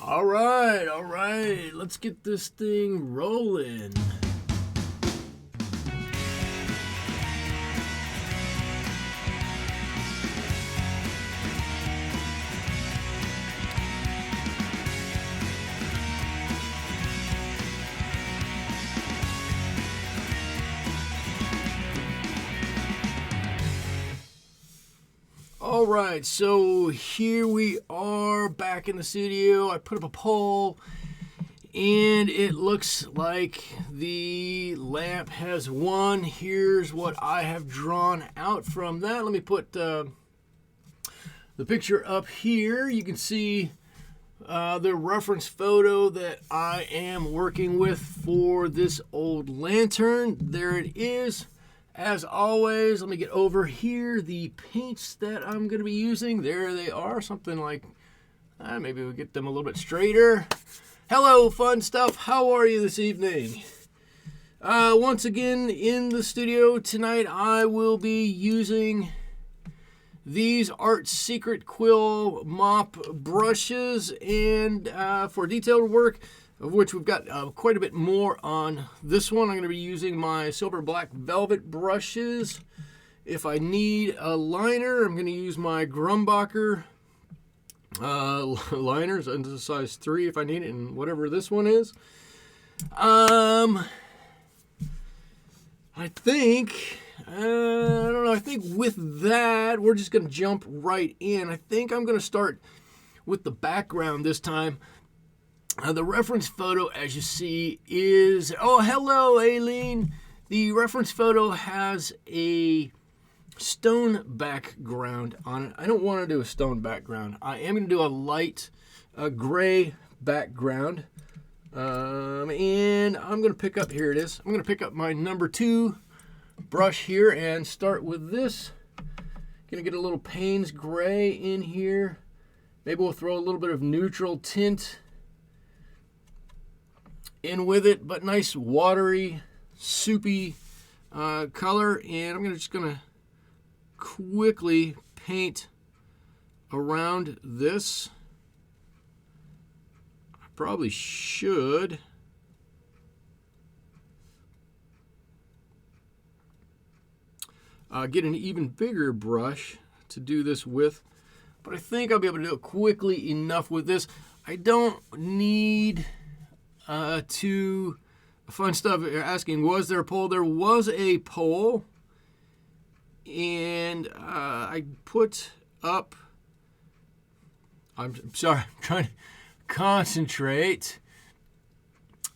All right. Let's get this thing rolling. All right, so here we are back in the studio. I put up a poll, and it looks like the lamp has won. Here's what I have drawn out from that. Let me put the picture up here. You can see the reference photo that I am working with for this old lantern. There it is. As always, let me get over here the paints that I'm going to be using. There they are, something like, maybe we'll get them a little bit straighter. Hello, fun stuff. How are you this evening? Once again, in the studio tonight, I will be using these Art Secret Quill mop brushes, and for detailed work, of which we've got quite a bit more on this one. I'm going to be using my silver black velvet brushes. If I need a liner, I'm going to use my Grumbacher liners into size 3 if I need it, and whatever this one is. I think, I don't know, I think with that, we're just going to jump right in. I think I'm going to start with the background this time. The reference photo, as you see, is... Oh, hello, Aileen. The reference photo has a stone background on it. I don't want to do a stone background. I am going to do a light gray background. And I'm going to pick up... Here it is. I'm going to pick up my number 2 brush here and start with this. Going to get a little Payne's gray in here. Maybe we'll throw a little bit of neutral tint in with it, but nice watery, soupy color. And I'm just gonna quickly paint around this. I probably should get an even bigger brush to do this with, but I think I'll be able to do it quickly enough with this. I don't need to fun stuff. You're asking, was there a poll? There was a poll, and I put up, I'm sorry, I'm trying to concentrate.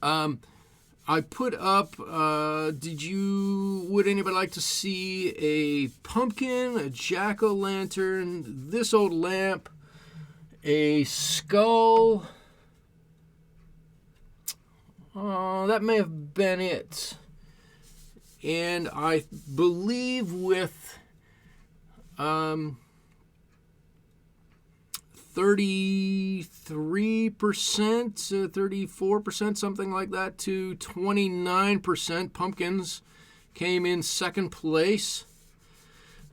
I put up, would anybody like to see a pumpkin, a jack-o'-lantern, this old lamp, a skull? That may have been it. And I believe with 33%, 34%, something like that, to 29%, pumpkins came in second place.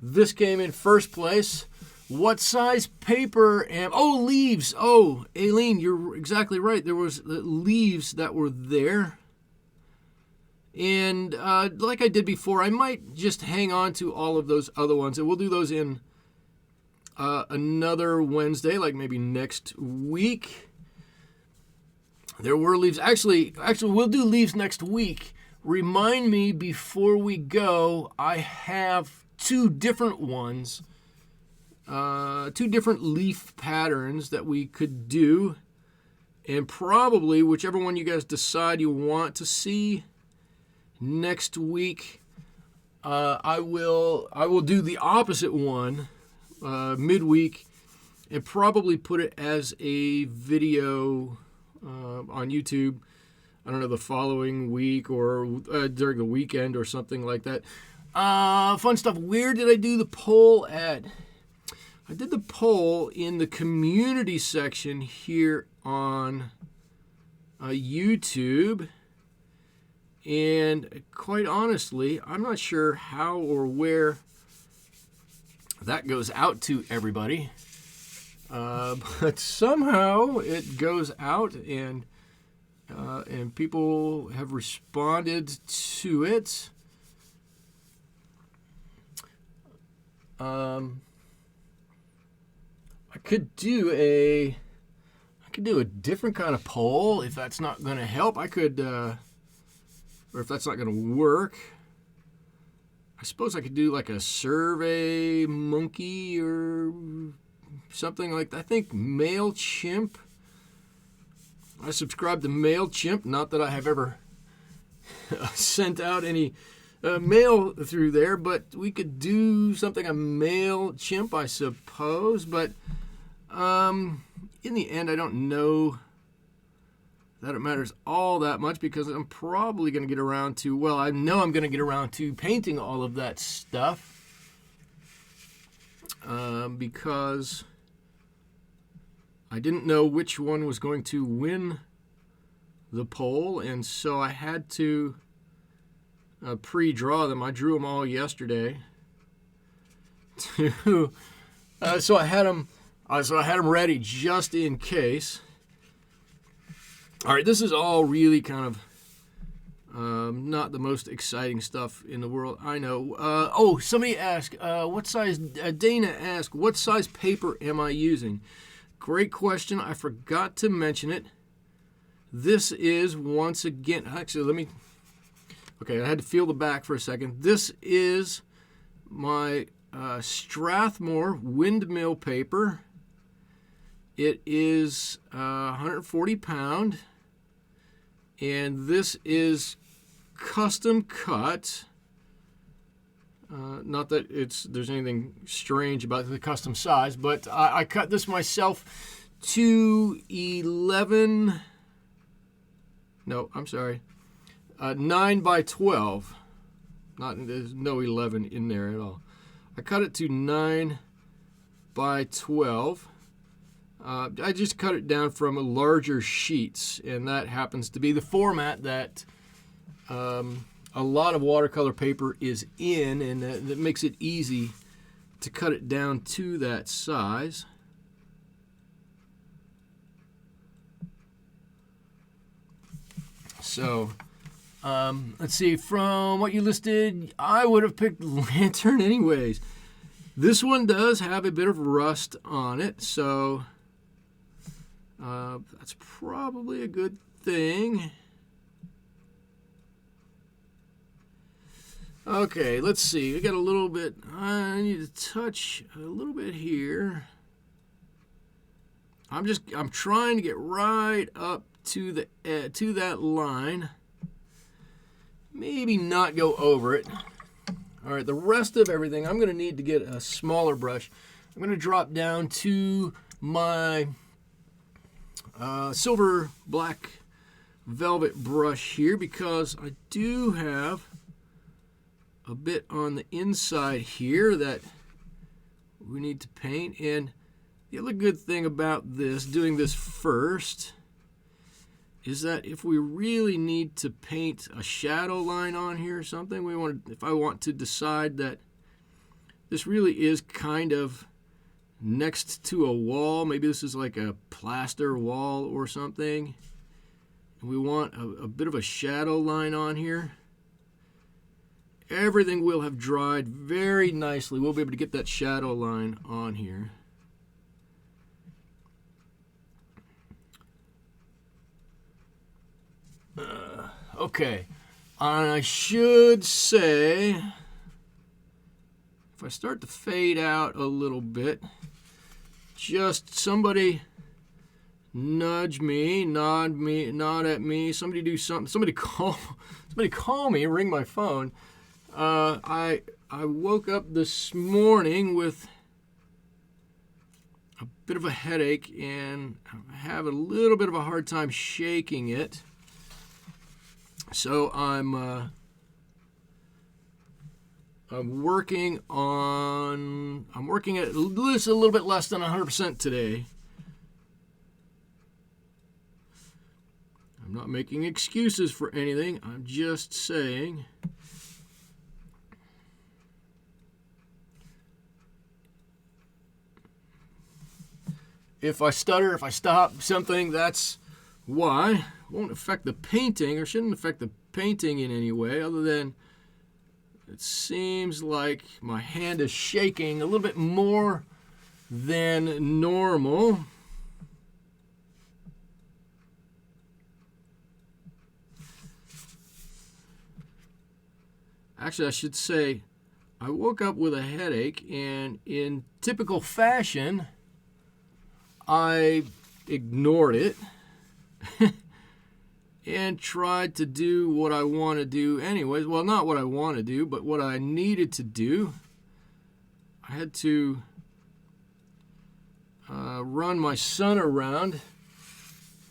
This came in first place. What size paper am... Oh, leaves. Oh, Aileen, you're exactly right. There was leaves that were there. And like I did before, I might just hang on to all of those other ones. And we'll do those in another Wednesday, like maybe next week. There were leaves. Actually, we'll do leaves next week. Remind me before we go, I have 2 different ones. 2 different leaf patterns that we could do, and probably whichever one you guys decide you want to see next week, I will do the opposite one midweek and probably put it as a video on YouTube. I don't know, the following week or during the weekend or something like that. Fun stuff. Where did I do the poll at? I did the poll in the community section here on YouTube, and quite honestly, I'm not sure how or where that goes out to everybody. But somehow it goes out, and people have responded to it. I could do a different kind of poll if that's not going to help. I could, or if that's not going to work. I suppose I could do like a Survey Monkey or something like that. I think MailChimp. I subscribe to MailChimp. Not that I have ever sent out any mail through there, but we could do something on MailChimp, I suppose. But in the end, I don't know that it matters all that much, because I'm probably going to get around to, well, I know I'm going to get around to painting all of that stuff, because I didn't know which one was going to win the poll, and so I had to pre-draw them. I drew them all yesterday. So I had them ready just in case. All right, this is all really kind of not the most exciting stuff in the world, I know. Somebody asked, what size, Dana asked, what size paper am I using? Great question. I forgot to mention it. This is, once again, actually, I had to feel the back for a second. This is my Strathmore windmill paper. It is 140 pound, and this is custom cut. Not that there's anything strange about the custom size, but I cut this myself to 9 by 12. There's no 11 in there at all. I cut it to 9 by 12. I just cut it down from larger sheets, and that happens to be the format that a lot of watercolor paper is in, and that makes it easy to cut it down to that size. So, let's see, from what you listed, I would have picked Lantern anyways. This one does have a bit of rust on it, so that's probably a good thing. Okay, let's see. We got a little bit. I need to touch a little bit here. I'm trying to get right up to that line. Maybe not go over it. All right, the rest of everything, I'm going to need to get a smaller brush. I'm going to drop down to my silver black velvet brush here, because I do have a bit on the inside here that we need to paint. And the other good thing about this, doing this first, is that if we really need to paint a shadow line on here or something, if I want to decide that this really is kind of next to a wall, maybe this is like a plaster wall or something, and we want a bit of a shadow line on here, everything will have dried very nicely. We'll be able to get that shadow line on here. Okay, and I should say, if I start to fade out a little bit, just somebody nudge me, nod at me, somebody do something, somebody call me, ring my phone. I woke up this morning with a bit of a headache, and I have a little bit of a hard time shaking it. So I'm working at least a little bit less than 100% today. I'm not making excuses for anything. I'm just saying if I stutter, if I stop something, that's why. It won't affect the painting, or shouldn't affect the painting in any way, other than it seems like my hand is shaking a little bit more than normal. Actually, I should say, I woke up with a headache, and in typical fashion, I ignored it and tried to do what I want to do anyways. Well, not what I want to do, but what I needed to do. I had to run my son around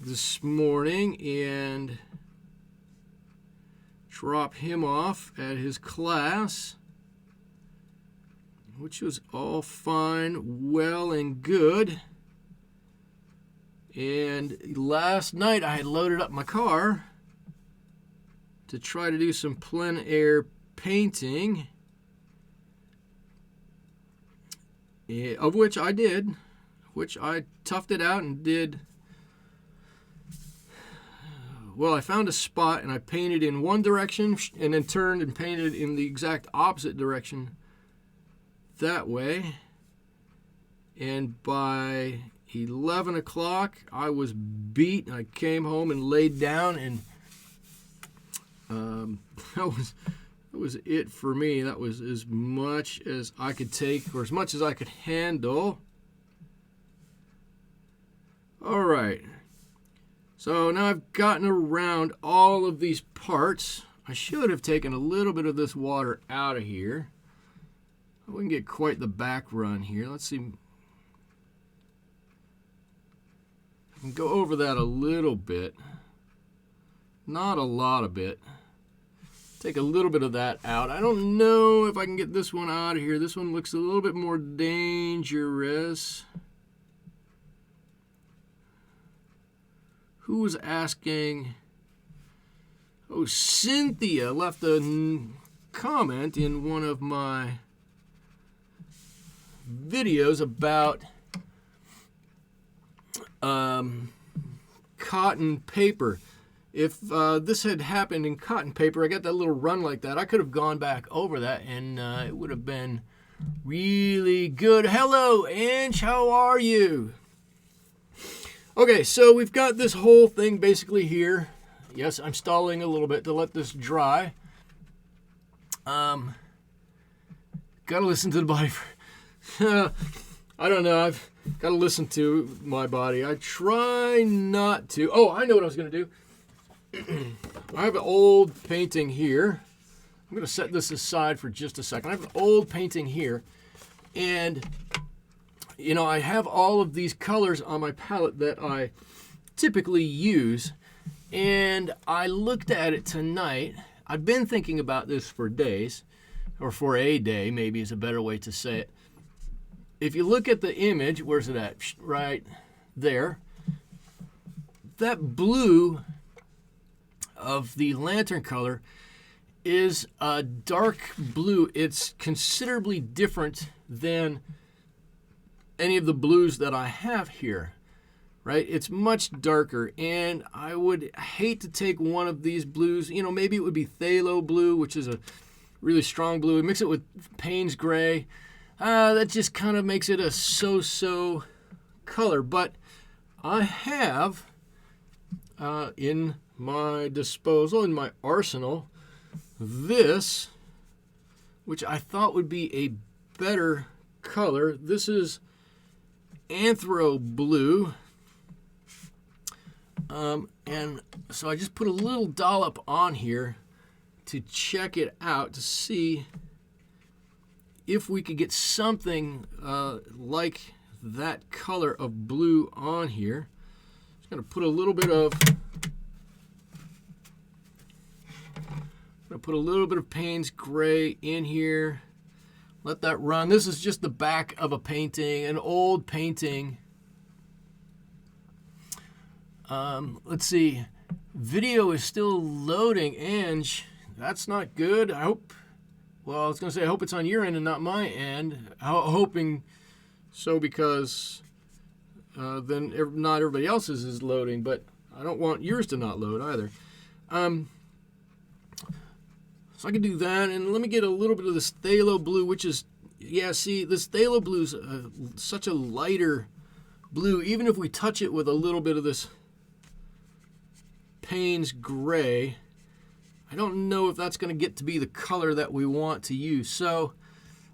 this morning and drop him off at his class, which was all fine, well and good. And last night I had loaded up my car to try to do some plein air painting, of which I did, which I toughed it out and did. Well, I found a spot and I painted in one direction and then turned and painted in the exact opposite direction that way. And by 11 o'clock, I was beat. I came home and laid down, and that was it for me. That was as much as I could take, or as much as I could handle. All right. So now I've gotten around all of these parts. I should have taken a little bit of this water out of here. I wouldn't get quite the back run here. Let's see. I can go over that a little bit. Not a lot of it. Take a little bit of that out. I don't know if I can get this one out of here. This one looks a little bit more dangerous. Who was asking? Oh, Cynthia left a comment in one of my videos about cotton paper. If this had happened in cotton paper, I got that little run like that, I could have gone back over that, and it would have been really good. Hello, Ange, how are you? Okay, so we've got this whole thing basically here. Yes, I'm stalling a little bit to let this dry. Gotta listen to the body. I don't know. I've got to listen to my body. I try not to. Oh, I know what I was going to do. I have an old painting here. I'm going to set this aside for just a second. I have an old painting here. And, you know, I have all of these colors on my palette that I typically use. And I looked at it tonight. I've been thinking about this for days, or for a day, maybe is a better way to say it. If you look at the image, where's it at? Right there. That blue of the lantern color is a dark blue. It's considerably different than any of the blues that I have here, right? It's much darker, and I would hate to take one of these blues. You know, maybe it would be phthalo blue, which is a really strong blue, and mix it with Payne's gray. That just kind of makes it a so-so color. But I have in my disposal, in my arsenal, this, which I thought would be a better color. This is anthro blue. And so I just put a little dollop on here to check it out, to see if we could get something like that color of blue on here. Just going to put a little bit of Payne's gray in here. Let that run. This is just the back of a painting, an old painting. Let's see. Video is still loading, Ange. That's not good. I hope it's on your end and not my end. Hoping so, because then not everybody else's is loading, but I don't want yours to not load either. So I can do that, and let me get a little bit of this phthalo blue, which is, yeah, see, this phthalo blue is such a lighter blue. Even if we touch it with a little bit of this Payne's gray, I don't know if that's going to get to be the color that we want to use. So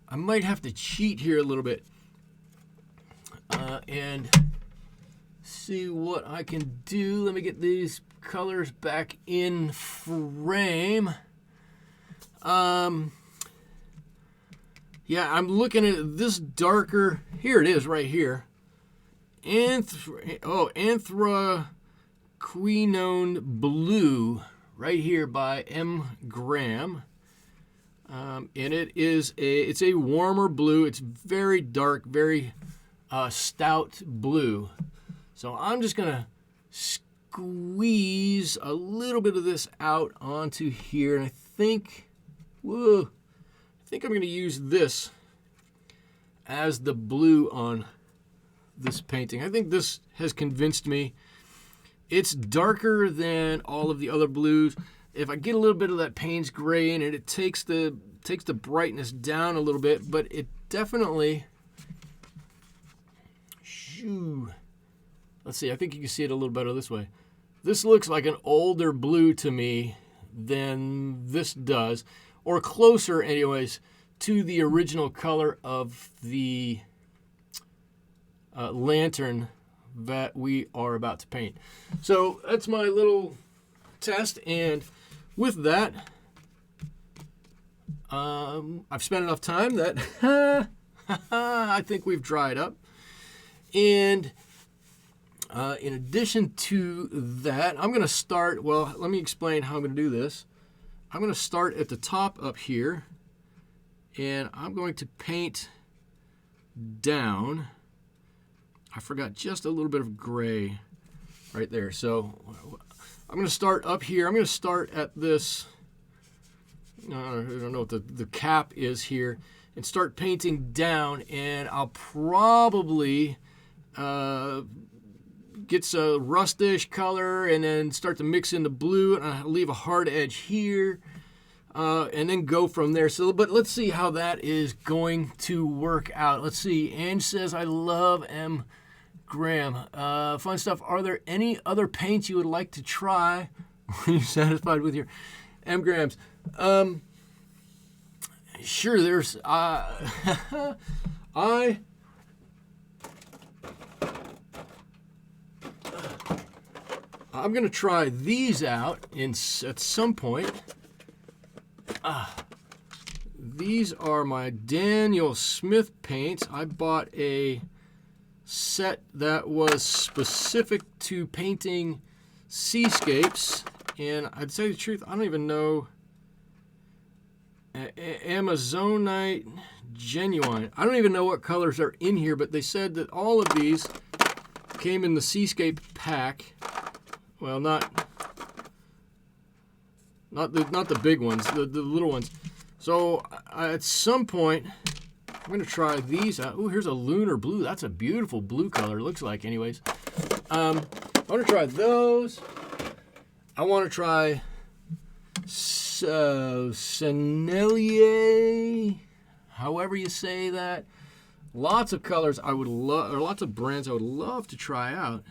I might have to cheat here a little bit and see what I can do. Let me get these colors back in frame. Yeah, I'm looking at this darker. Here it is, right here. Anthraquinone blue, right here by M. Graham. And it's a warmer blue. It's very dark, very stout blue. So I'm just gonna squeeze a little bit of this out onto here, and I think I'm going to use this as the blue on this painting. I think this has convinced me. It's darker than all of the other blues. If I get a little bit of that Payne's gray in it, it takes the brightness down a little bit, but it definitely... Let's see, I think you can see it a little better this way. This looks like an older blue to me than this does, or closer anyways, to the original color of the lantern that we are about to paint. So that's my little test, and with that, I've spent enough time that I think we've dried up. And in addition to that, I'm going to start, well, let me explain how I'm going to do this. I'm going to start at the top up here, and I'm going to paint down. I forgot just a little bit of gray right there. So I'm going to start up here. I'm going to start at this, I don't know what the cap is here, and start painting down, and I'll probably gets a rustish color and then start to mix in the blue, and I'll leave a hard edge here and then go from there. So, but let's see how that is going to work out. Let's see. Ange says, I love M. Graham. Fun stuff. Are there any other paints you would like to try? Are you satisfied with your M. Grahams? Sure, there's I'm going to try these out at some point. These are my Daniel Smith paints. I bought a set that was specific to painting seascapes, and I'd say the truth, I don't even know. Amazonite Genuine. I don't even know what colors are in here, but they said that all of these came in the seascape pack. Well, not the big ones, the little ones. So at some point, I'm going to try these out. Oh, here's a lunar blue. That's a beautiful blue color, it looks like anyways. I want to try those. I want to try Sennelier, however you say that. Lots of colors I would love, or lots of brands I would love to try out.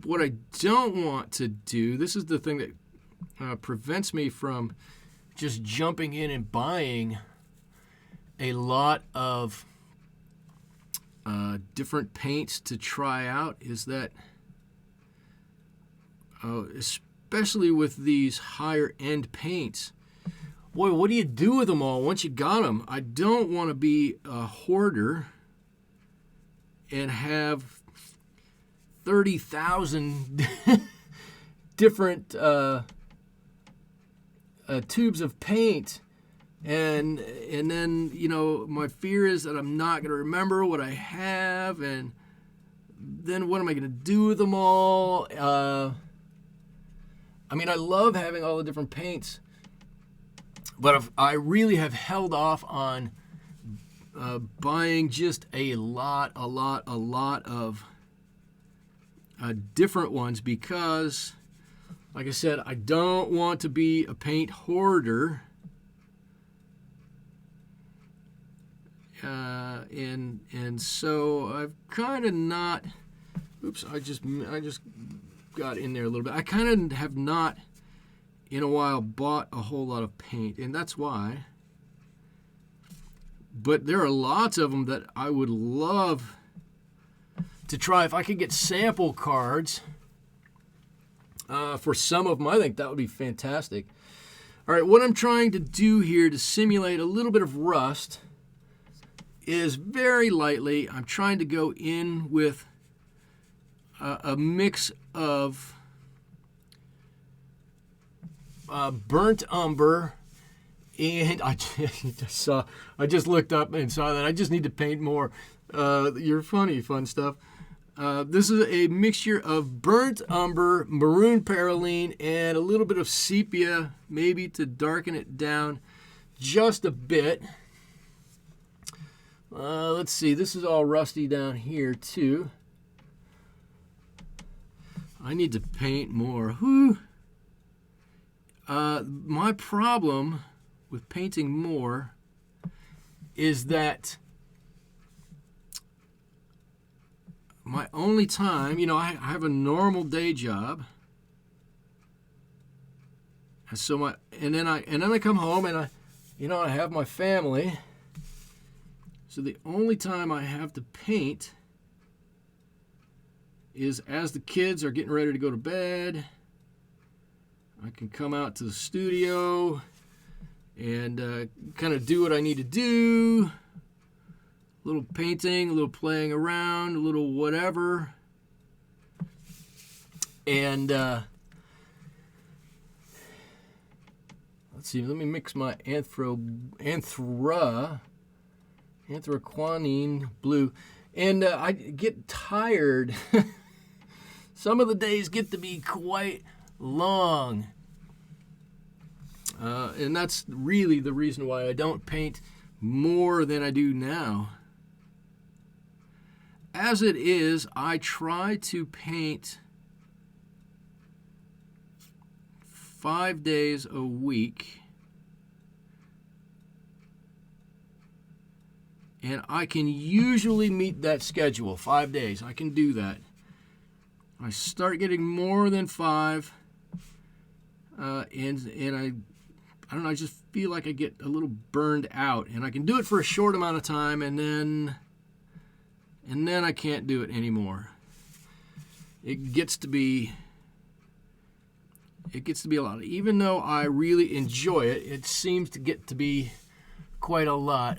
What I don't want to do, this is the thing that prevents me from just jumping in and buying a lot of different paints to try out, is that especially with these higher end paints, boy, what do you do with them all once you got them? I don't want to be a hoarder and have 30,000 different tubes of paint, and then, you know, my fear is that I'm not going to remember what I have, and then what am I going to do with them all? I mean, I love having all the different paints, but I really have held off on buying just a lot of different ones because, like I said, I don't want to be a paint hoarder. And so I've kind of not. Oops! I just got in there a little bit. I kind of have not, in a while, bought a whole lot of paint, and that's why. But there are lots of them that I would love to try. If I could get sample cards for some of them, I think that would be fantastic. All right, what I'm trying to do here to simulate a little bit of rust is very lightly, I'm trying to go in with a mix of burnt umber, and I just looked up and saw that I just need to paint more. You're funny, fun stuff. This is a mixture of burnt umber, maroon perylene, and a little bit of sepia, maybe to darken it down just a bit. Let's see, this is all rusty down here too. I need to paint more. Whew. My problem with painting more is that my only time, I have a normal day job, and so and then I come home and I have my family. So the only time I have to paint is as the kids are getting ready to go to bed. I can come out to the studio and kind of do what I need to do. A little painting, a little playing around, a little whatever. And let's see, let me mix my anthraquinone blue. And I get tired. Some of the days get to be quite long. And that's really the reason why I don't paint more than I do now. As it is, I try to paint 5 days a week. And I can usually meet that schedule, 5 days. I can do that. I start getting more than 5, and I don't know, I just feel like I get a little burned out, and I can do it for a short amount of time, and then I can't do it anymore. It gets to be a lot. Even though I really enjoy it, it seems to get to be quite a lot.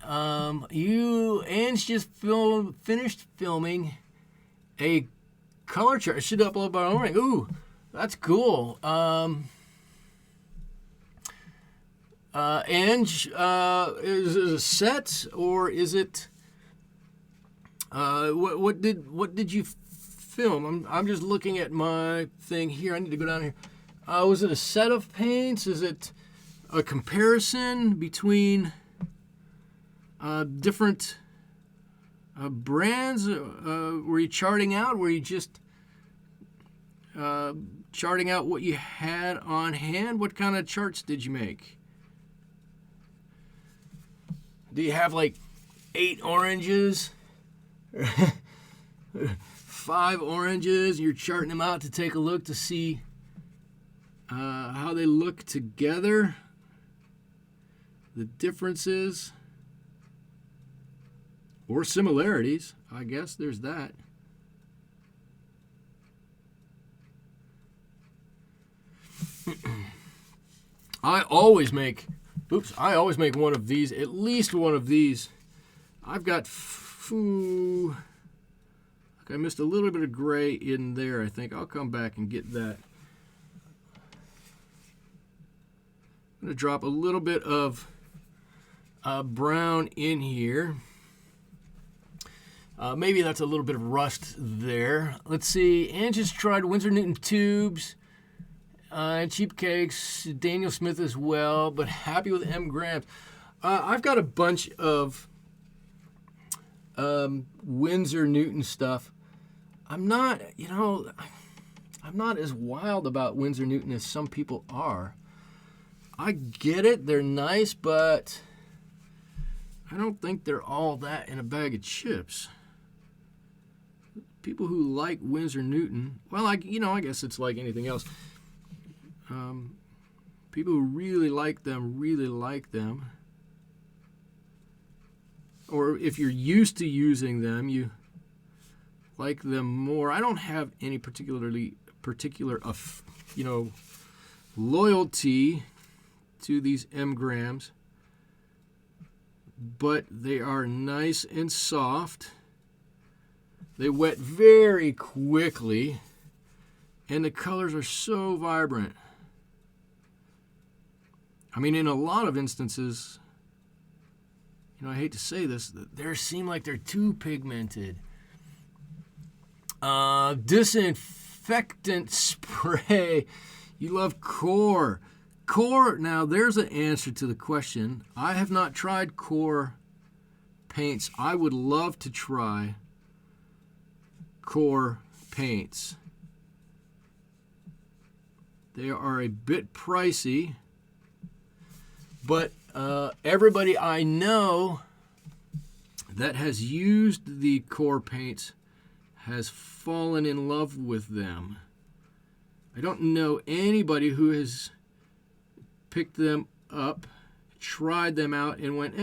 Anne's just finished filming a color chart. I should upload my own. Ooh, that's cool. Ange, is it a set or is it? What did you film? I'm just looking at my thing here. I need to go down here. Was it a set of paints? Is it a comparison between different brands? Were you charting out? Were you just charting out what you had on hand? What kind of charts did you make? Do you have like 8 oranges? 5 oranges? You're charting them out to take a look to see how they look together, the differences or similarities. I guess there's that. I always make one of these, at least one of these. I've got, I missed a little bit of gray in there, I think. I'll come back and get that. I'm going to drop a little bit of brown in here. Maybe that's a little bit of rust there. Let's see. Anne just tried Winsor Newton tubes. Cheap Cakes, Daniel Smith as well, but happy with M. Grams. I've got a bunch of Winsor Newton stuff. I'm not as wild about Winsor Newton as some people are. I get it, they're nice, but I don't think they're all that in a bag of chips. People who like Winsor Newton, well, I guess it's like anything else. People who really like them. Or if you're used to using them, you like them more. I don't have any particular loyalty to these M-grams, but they are nice and soft. They wet very quickly, and the colors are so vibrant. I mean, in a lot of instances, I hate to say this, they seem like they're too pigmented. Disinfectant spray. You love Core. Core, now there's an answer to the question. I have not tried Core paints. I would love to try Core paints. They are a bit pricey, but everybody I know that has used the Core paints has fallen in love with them. I don't know anybody who has picked them up, tried them out, and went,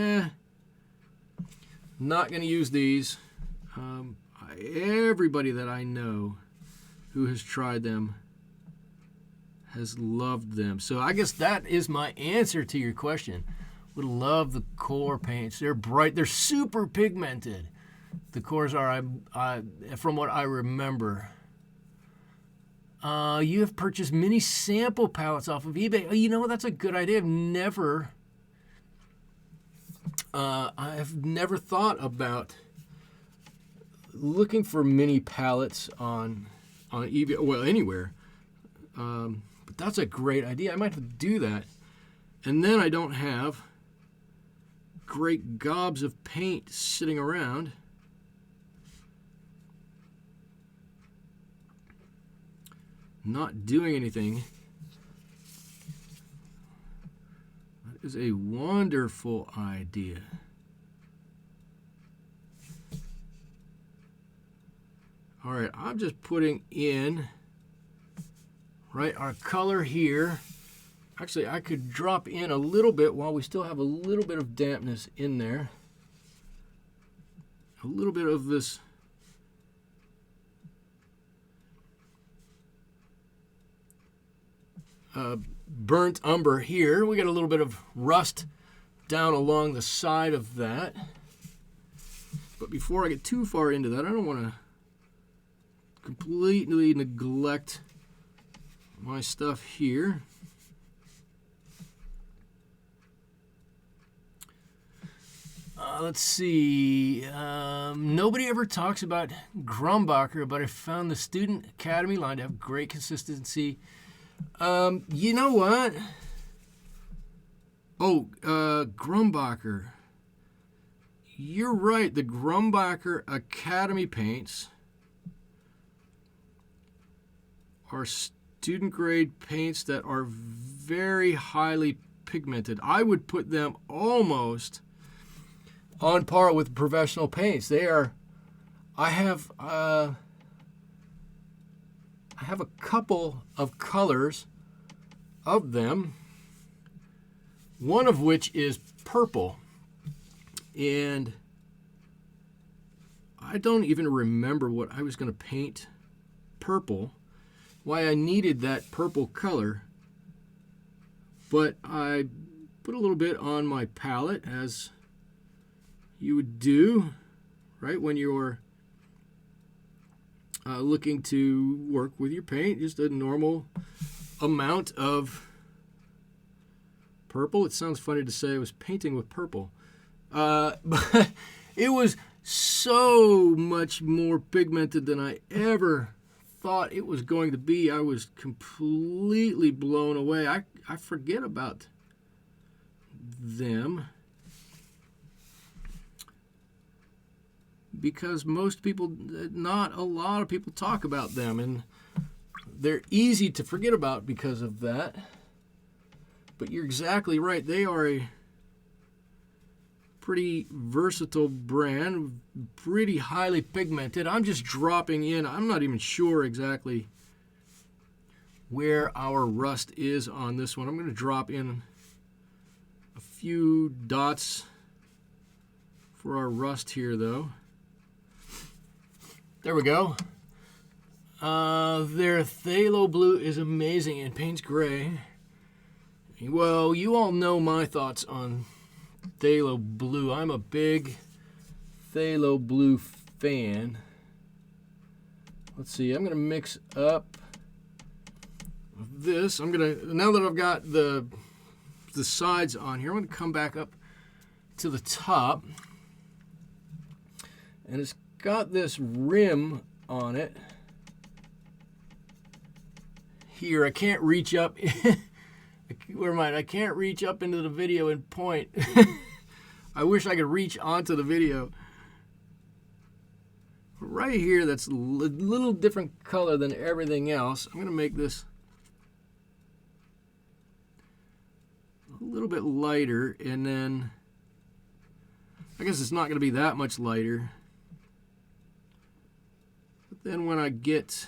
not going to use these. Everybody that I know who has tried them has loved them. So I guess that is my answer to your question. Would love the Core paints. They're bright. They're super pigmented. The Cores are, from what I remember. You have purchased mini sample palettes off of eBay. Oh, that's a good idea. I've never thought about looking for mini palettes on eBay. Well, anywhere. But that's a great idea. I might have to do that. And then I don't have great gobs of paint sitting around. Not doing anything. That is a wonderful idea. All right, I'm just putting in our color here. Actually, I could drop in a little bit while we still have a little bit of dampness in there. A little bit of this burnt umber here. We got a little bit of rust down along the side of that. But before I get too far into that, I don't want to completely neglect my stuff here. Let's see. Nobody ever talks about Grumbacher, but I found the Student Academy line to have great consistency. You know what? Grumbacher. You're right. The Grumbacher Academy paints are student grade paints that are very highly pigmented. I would put them almost on par with professional paints. They are. I have a couple of colors of them, one of which is purple, and I don't even remember what I was going to paint purple, why I needed that purple color, but I put a little bit on my palette, as you would do, right, when you're looking to work with your paint. Just a normal amount of purple. It sounds funny to say I was painting with purple, but it was so much more pigmented than I ever thought it was going to be. I was completely blown away. I forget about them. because most people, not a lot of people talk about them, and they're easy to forget about because of that. But you're exactly right. They are a pretty versatile brand, pretty highly pigmented. I'm just dropping in. I'm not even sure exactly where our rust is on this one. I'm going to drop in a few dots for our rust here, though. There we go. Their phthalo blue is amazing and paints gray. Well, you all know my thoughts on phthalo blue. I'm a big phthalo blue fan. Let's see, I'm going to mix up this. Now that I've got the sides on here, I'm going to come back up to the top. And it's got this rim on it. Here, I can't reach up. Where am I? I can't reach up into the video and point. I wish I could reach onto the video. Right here, that's a little different color than everything else. I'm going to make this a little bit lighter, and then I guess it's not going to be that much lighter. But then when I get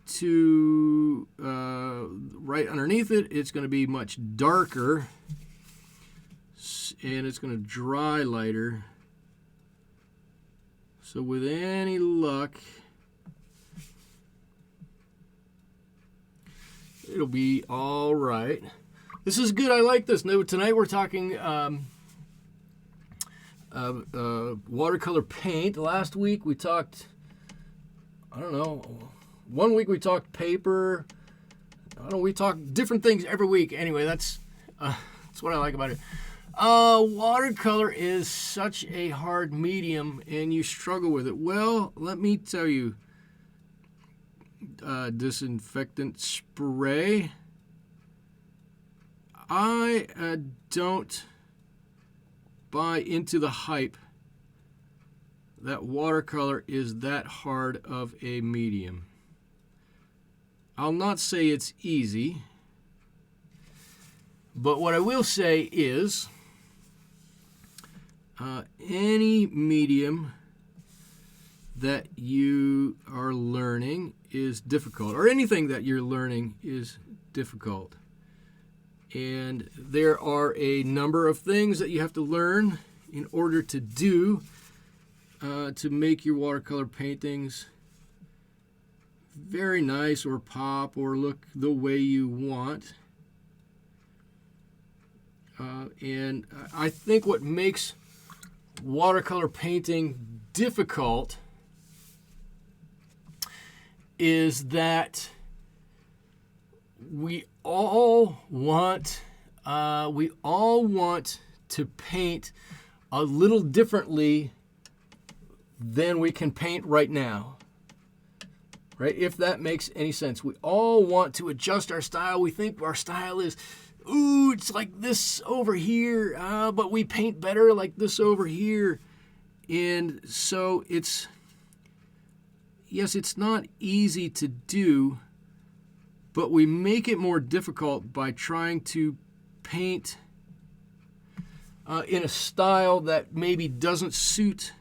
to right underneath it, it's going to be much darker, and it's going to dry lighter. So with any luck, it'll be all right. This is good. I like this. Now, tonight we're talking watercolor paint. Last week we talked, I don't know, one week we talked paper. I don't know, we talk different things every week. Anyway, that's what I like about it. Watercolor is such a hard medium, and you struggle with it. Well, let me tell you, disinfectant spray. I don't buy into the hype that watercolor is that hard of a medium. I'll not say it's easy, but what I will say is any medium that you are learning is difficult, or anything that you're learning is difficult. And there are a number of things that you have to learn in order to do to make your watercolor paintings very nice or pop or look the way you want. And I think what makes watercolor painting difficult is that we all want to paint a little differently than we can paint right now. Right? If that makes any sense. We all want to adjust our style. We think our style is, ooh, it's like this over here, but we paint better like this over here. And so it's not easy to do, but we make it more difficult by trying to paint in a style that maybe doesn't suit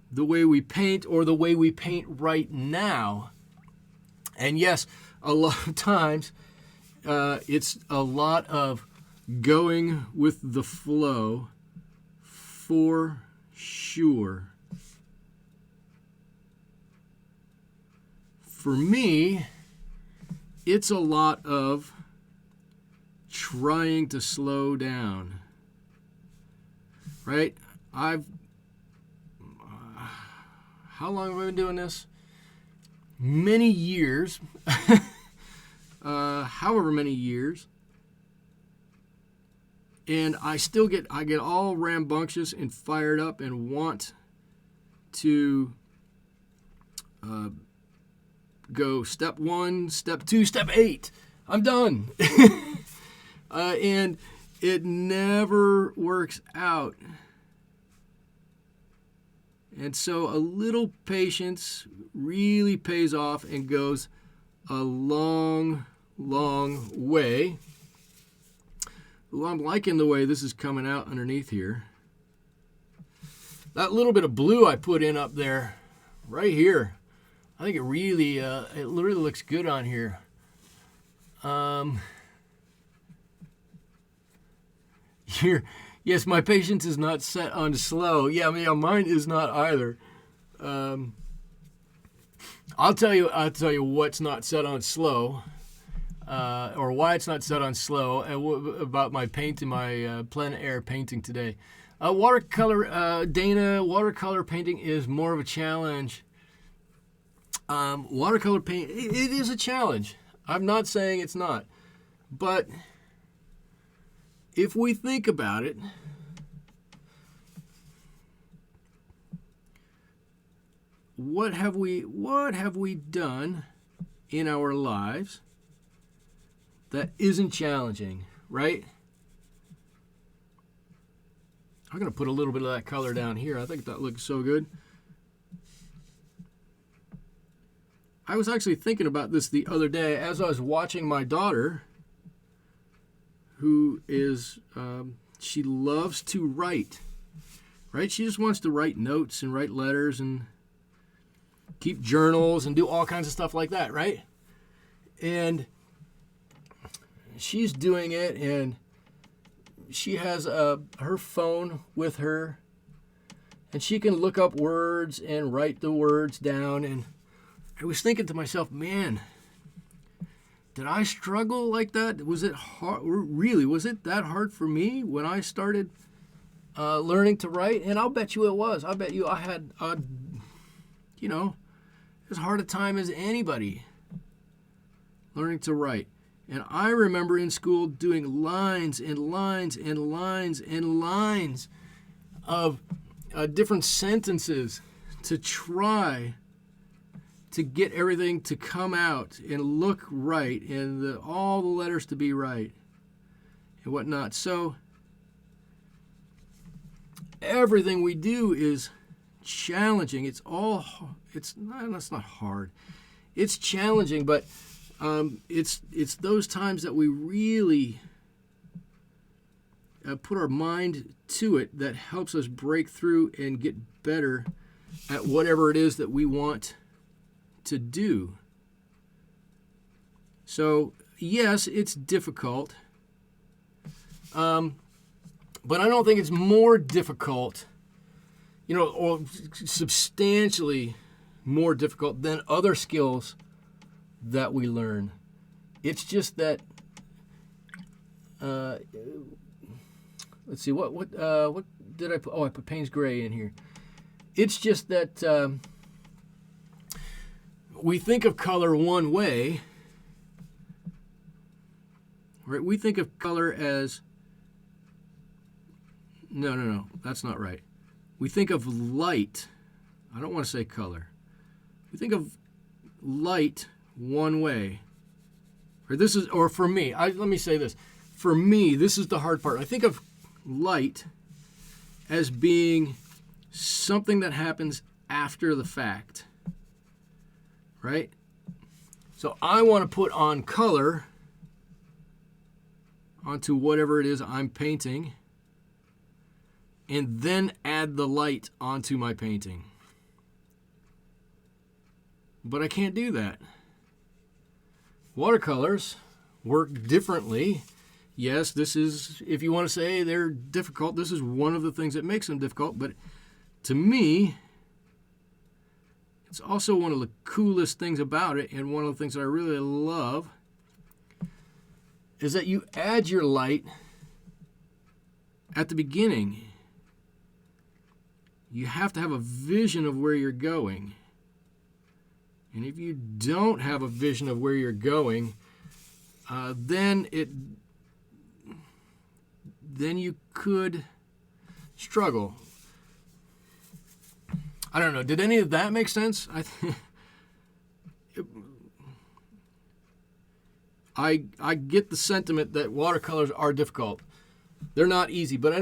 the way we paint or the way we paint right now. And yes, a lot of times it's a lot of going with the flow, for sure. For me, it's a lot of trying to slow down, right? How long have I been doing this? Many years, however many years, and I get all rambunctious and fired up and want to go step 1, step 2, step 8. I'm done. And it never works out. And so a little patience really pays off and goes a long, long way. Ooh, I'm liking the way this is coming out underneath here. That little bit of blue I put in up there, right here, I think it really looks good on here. Yes, my patience is not set on slow. Yeah, mine is not either. I'll tell you what's not set on slow, or why it's not set on slow, and about my painting, my plein air painting today. Watercolor, Dana, watercolor painting is more of a challenge. Watercolor paint, it is a challenge. I'm not saying it's not, but if we think about it, what have we done in our lives that isn't challenging, right? I'm going to put a little bit of that color down here. I think that looks so good. I was actually thinking about this the other day as I was watching my daughter, who is, she loves to write, right? She just wants to write notes and write letters and keep journals and do all kinds of stuff like that, right? And she's doing it, and she has her phone with her, and she can look up words and write the words down. And I was thinking to myself, man, did I struggle like that? Was it hard? Really, was it that hard for me when I started learning to write? And I'll bet you it was. I bet you I had, as hard a time as anybody learning to write. And I remember in school doing lines and lines and lines and lines of different sentences to try to get everything to come out and look right, and all the letters to be right and whatnot. So everything we do is challenging. It's not hard. It's challenging, but it's those times that we really put our mind to it that helps us break through and get better at whatever it is that we want to do. So yes, it's difficult, but I don't think it's more difficult, or substantially more difficult than other skills that we learn. It's just that let's see, what did I put? Oh, I put Payne's Gray in here. It's just that we think of color one way, right? We think of color as no, that's not right. We think of light. I don't want to say color. We think of light one way. Or for me, let me say this. For me, this is the hard part. I think of light as being something that happens after the fact, right? So I want to put on color onto whatever it is I'm painting, and then add the light onto my painting. But I can't do that. Watercolors work differently. Yes, this is, if you want to say they're difficult, this is one of the things that makes them difficult. But to me, it's also one of the coolest things about it, and one of the things that I really love is that you add your light at the beginning. You have to have a vision of where you're going. And if you don't have a vision of where you're going, then you could struggle. I don't know. Did any of that make sense? I get the sentiment that watercolors are difficult. They're not easy, but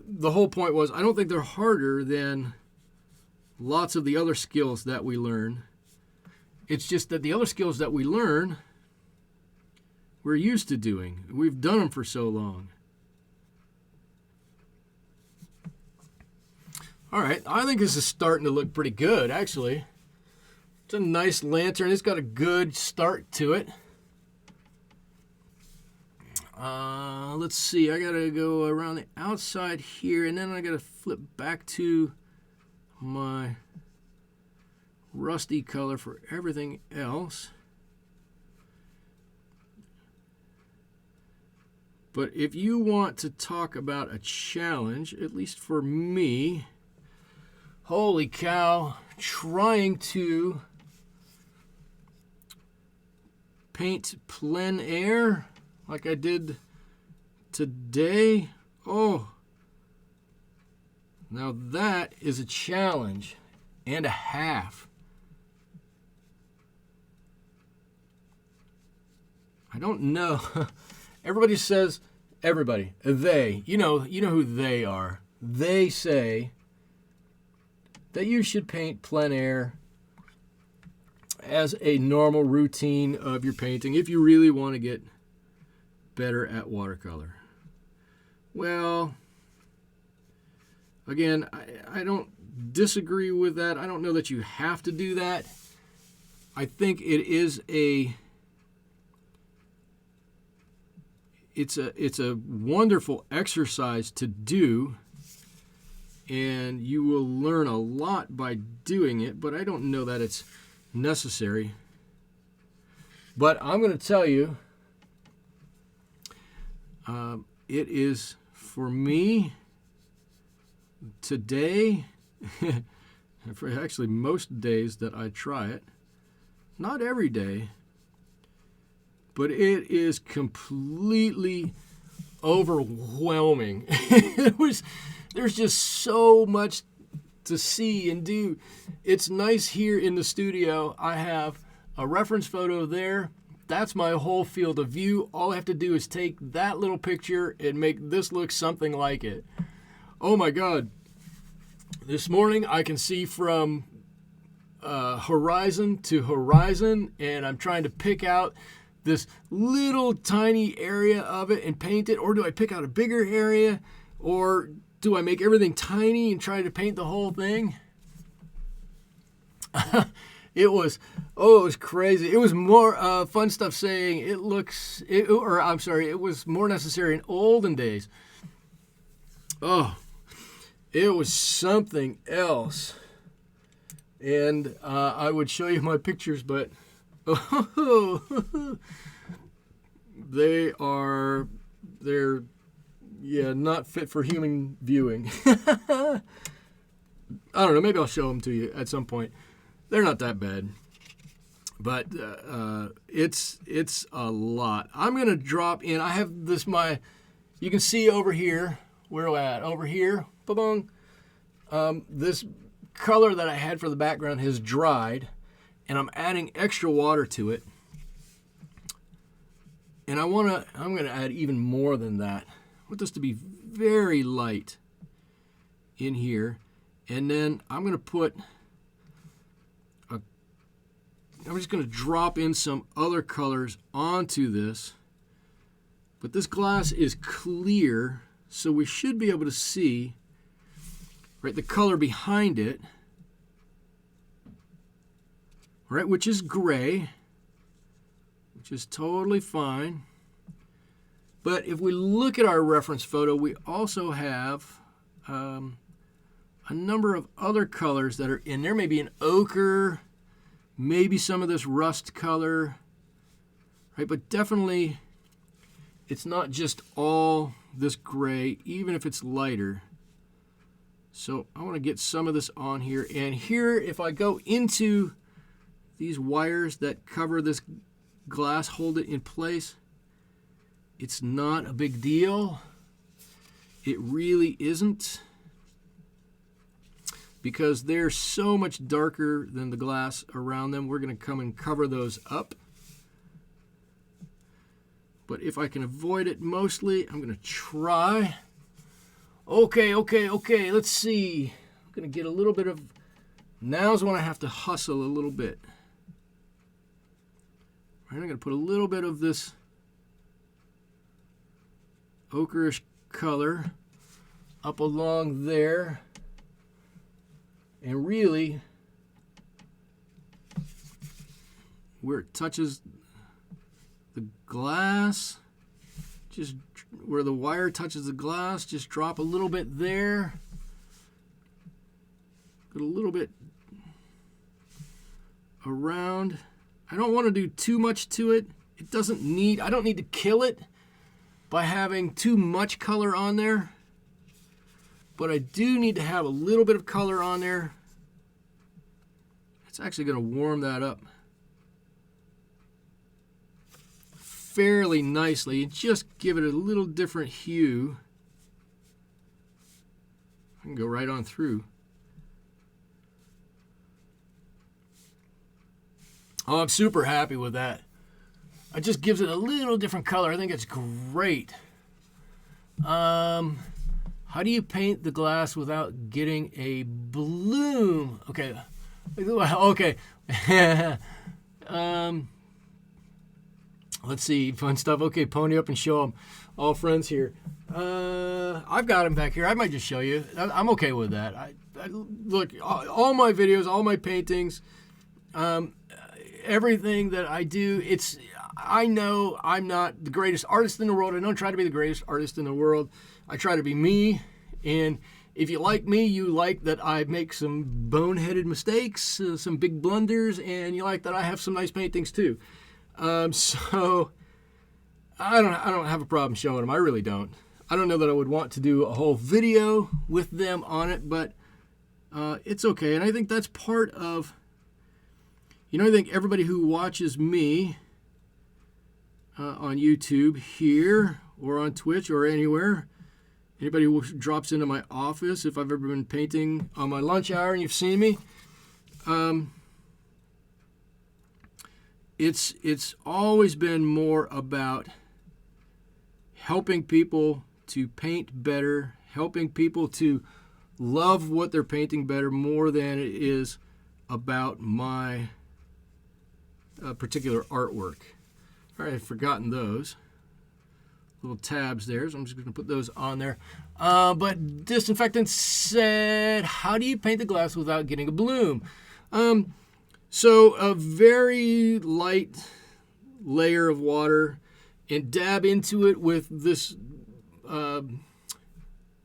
the whole point was I don't think they're harder than lots of the other skills that we learn. It's just that the other skills that we learn, we're used to doing. We've done them for so long. All right, I think this is starting to look pretty good, actually. It's a nice lantern. It's got a good start to it. Let's see. I got to go around the outside here, and then I got to flip back to my rusty color for everything else. But if you want to talk about a challenge, at least for me, holy cow, trying to paint plein air like I did today. Oh, now that is a challenge and a half. I don't know. Everybody says, they, you know who they are. They say that you should paint plein air as a normal routine of your painting if you really want to get better at watercolor. Well, again, I don't disagree with that. I don't know that you have to do that. I think it is it's a wonderful exercise to do, and you will learn a lot by doing it, but I don't know that it's necessary. But I'm going to tell you, it is, for me, today, for actually most days that I try it, not every day, but it is completely overwhelming. There's just so much to see and do. It's nice here in the studio. I have a reference photo there. That's my whole field of view. All I have to do is take that little picture and make this look something like it. Oh my God. This morning I can see from horizon to horizon, and I'm trying to pick out this little tiny area of it and paint it. Or do I pick out a bigger area? Or do I make everything tiny and try to paint the whole thing? It was crazy. It was more fun stuff saying it was more necessary in olden days. Oh, it was something else. And I would show you my pictures, but they're not fit for human viewing. I don't know, maybe I'll show them to you at some point. They're not that bad, but it's a lot. I'm gonna drop in. I have this you can see over here, where we're at, over here, ba-bong. This color that I had for the background has dried, and I'm adding extra water to it. And I'm gonna add even more than that. I want this to be very light in here, and then I'm just going to drop in some other colors onto this. But this glass is clear, so we should be able to see, right, the color behind it, right, which is gray, which is totally fine. But if we look at our reference photo, we also have a number of other colors that are in there. Maybe an ochre, maybe some of this rust color, right? But definitely it's not just all this gray, even if it's lighter. So I want to get some of this on here. And here, if I go into these wires that cover this glass, hold it in place, it's not a big deal. It really isn't, because they're so much darker than the glass around them. We're going to come and cover those up. But if I can avoid it mostly, I'm going to try. Okay, let's see. I'm going to get a little bit of Now's when I have to hustle a little bit. All right, I'm going to put a little bit of this ochreish color up along there. And really, where it touches the glass, just where the wire touches the glass, just drop a little bit there. Put a little bit around. I don't want to do too much to it. It doesn't need, I don't need to kill it by having too much color on there. But I do need to have a little bit of color on there. It's actually going to warm that up fairly nicely and just give it a little different hue. I can go right on through. Oh, I'm super happy with that. It just gives it a little different color. I think it's great. How do you paint the glass without getting a bloom? Okay. Okay. Let's see. Fun stuff. Okay, pony up and show them. All friends here. I've got them back here. I might just show you. I'm okay with that. Look, all my videos, all my paintings, everything that I do, I know I'm not the greatest artist in the world. I don't try to be the greatest artist in the world. I try to be me, and if you like me, you like that I make some boneheaded mistakes, some big blunders, and you like that I have some nice paintings too. So I don't have a problem showing them. I really don't. I don't know that I would want to do a whole video with them on it, but it's okay. And I think that's part of, I think everybody who watches me on YouTube here or on Twitch or anywhere, anybody who drops into my office, if I've ever been painting on my lunch hour and you've seen me, it's always been more about helping people to paint better, helping people to love what they're painting better more than it is about my particular artwork. All right, I've forgotten those little tabs there, so I'm just going to put those on there. But Disinfectant said, how do you paint the glass without getting a bloom? So a very light layer of water and dab into it with this, oh,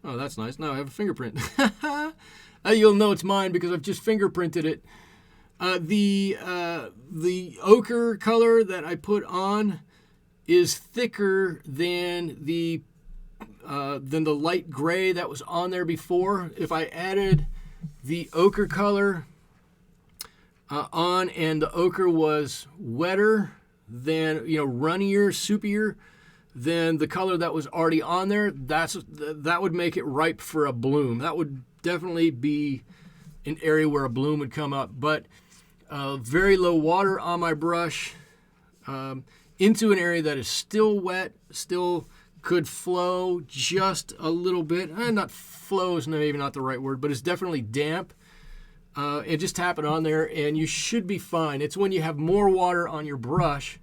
that's nice. Now I have a fingerprint. You'll know it's mine because I've just fingerprinted it. The ochre color that I put on is thicker than the light gray that was on there before. If I added the ochre color on and the ochre was wetter than, runnier, soupier than the color that was already on there, that would make it ripe for a bloom. That would definitely be an area where a bloom would come up. But very low water on my brush into an area that is still wet, still could flow just a little bit. Not flow is maybe not the right word, but it's definitely damp. And just tap it on there and you should be fine. It's when you have more water on your brush,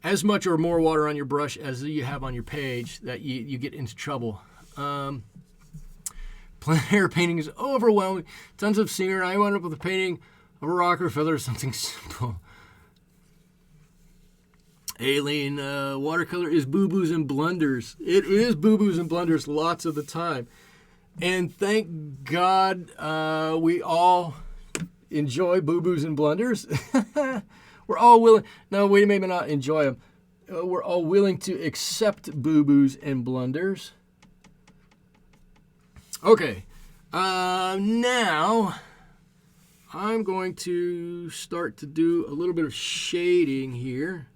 as much or more water on your brush as you have on your page, that you get into trouble. Plein air painting is overwhelming. Tons of scenery. I wound up with a painting of a rock or feather or something simple. Aileen, watercolor is boo-boos and blunders. It is boo-boos and blunders lots of the time. And thank God we all enjoy boo-boos and blunders. We're all willing. No, we may not enjoy them. We're all willing to accept boo-boos and blunders. Okay. Now I'm going to start to do a little bit of shading here,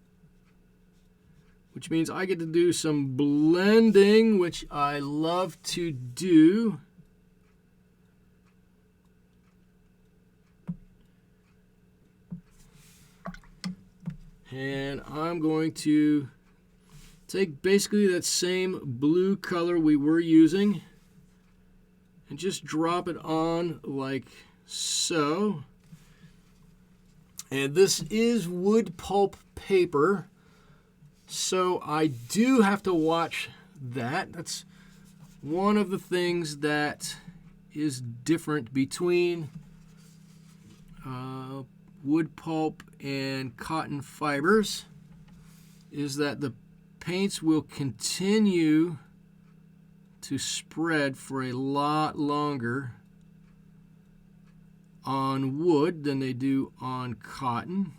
which means I get to do some blending, which I love to do. And I'm going to take basically that same blue color we were using and just drop it on like So, and this is wood pulp paper, so I do have to watch that. That's one of the things that is different between wood pulp and cotton fibers, is that the paints will continue to spread for a lot longer on wood than they do on cotton.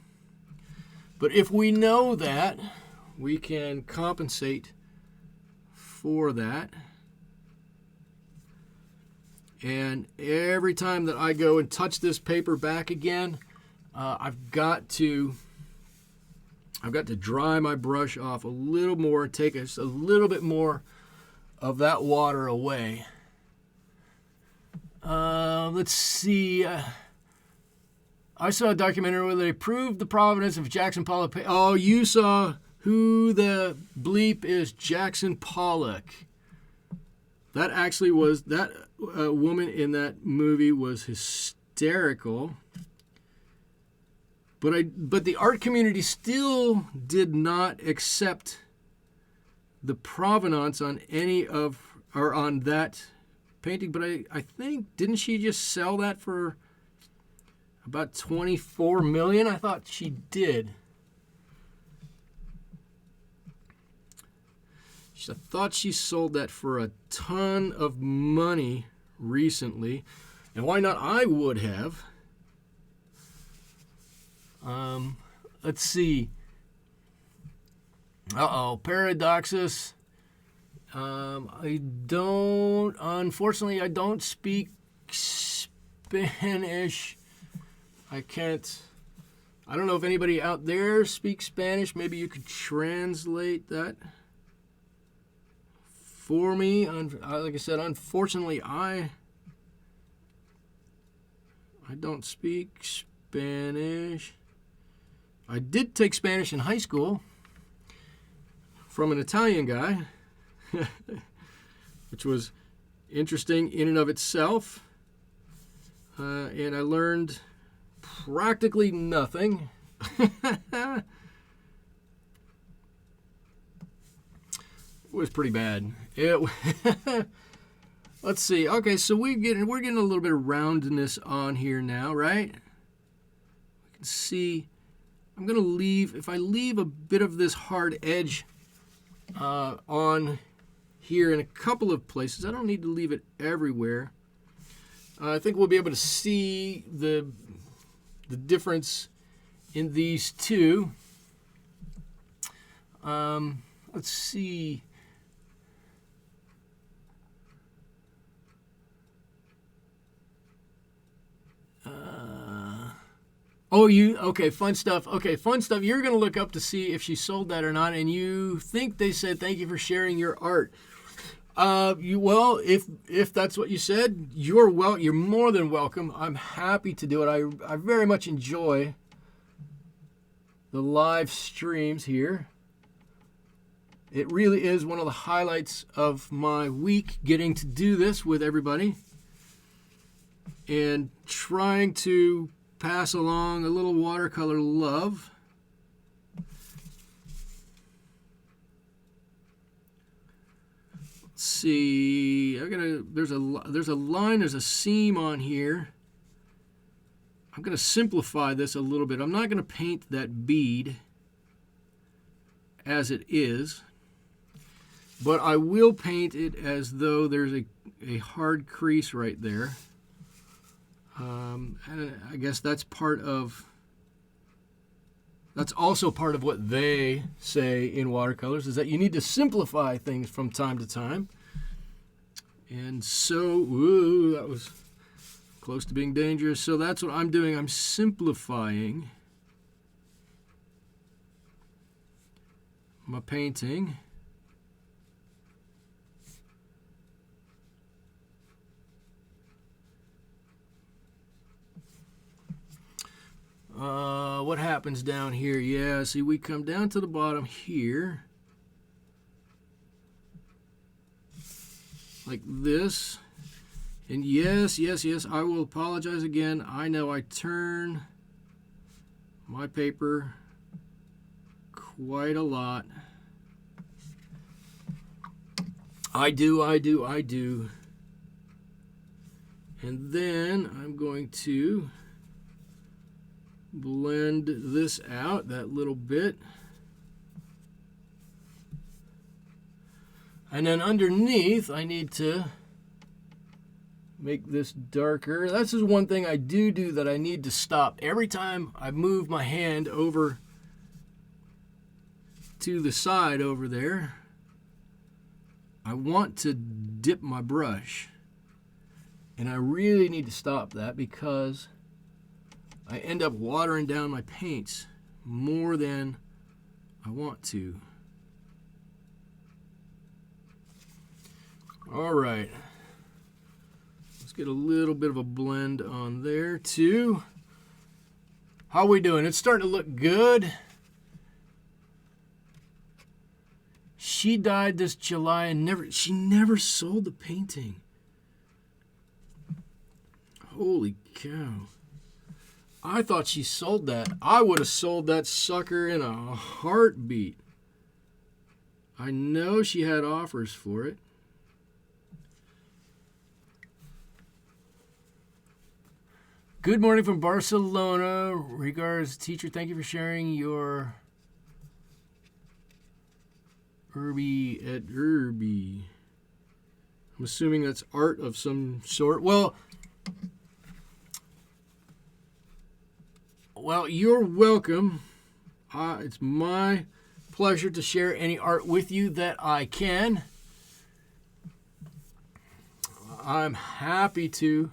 But if we know that, we can compensate for that. And every time that I go and touch this paper back again, I've got to dry my brush off a little more, take just a little bit more of that water away. Let's see. I saw a documentary where they proved the provenance of Jackson Pollock. Oh, you saw who the bleep is Jackson Pollock. That actually was, that woman in that movie was hysterical. But the art community still did not accept the provenance on any of, or on that painting. But I think, didn't she just sell that for about $24 million? I thought she did. I thought she sold that for a ton of money recently. And why not? I would have. Let's see. Paradoxus. Unfortunately, I don't speak Spanish. I don't know if anybody out there speaks Spanish. Maybe you could translate that for me. Like I said, unfortunately, I don't speak Spanish. I did take Spanish in high school from an Italian guy, which was interesting in and of itself. And I learned practically nothing. It was pretty bad. Let's see. Okay, so we're getting a little bit of roundness on here now, right? We can see. I'm gonna leave, if I leave a bit of this hard edge on here in a couple of places. I don't need to leave it everywhere. I think we'll be able to see the difference in these two. Let's see. Okay, fun stuff. Okay, fun stuff. You're going to look up to see if she sold that or not, and you think they said, thank you for sharing your art. If that's what you said, you're more than welcome. I'm happy to do it. I very much enjoy the live streams here. It really is one of the highlights of my week, getting to do this with everybody and trying to pass along a little watercolor love. Let's see. There's a line, there's a seam on here. I'm going to simplify this a little bit. I'm not going to paint that bead as it is, but I will paint it as though there's a hard crease right there. And I guess that's also part of what they say in watercolors, is that you need to simplify things from time to time. And so, that was close to being dangerous. So that's what I'm doing. I'm simplifying my painting. What happens down here? Yeah, see, we come down to the bottom here, like this, And yes, I will apologize again. I know I turn my paper quite a lot. I do. And then I'm going to blend this out, that little bit. And then underneath, I need to make this darker. This is one thing I do that I need to stop. Every time I move my hand over to the side over there, I want to dip my brush. And I really need to stop that because I end up watering down my paints more than I want to. All right. Let's get a little bit of a blend on there too. How are we doing? It's starting to look good. She died this July and she never sold the painting. Holy cow. I thought she sold that. I would have sold that sucker in a heartbeat. I know she had offers for it. Good morning from Barcelona. Regards, teacher. Thank you for sharing your Irby at Irby. I'm assuming that's art of some sort. Well, you're welcome. It's my pleasure to share any art with you that I can. I'm happy to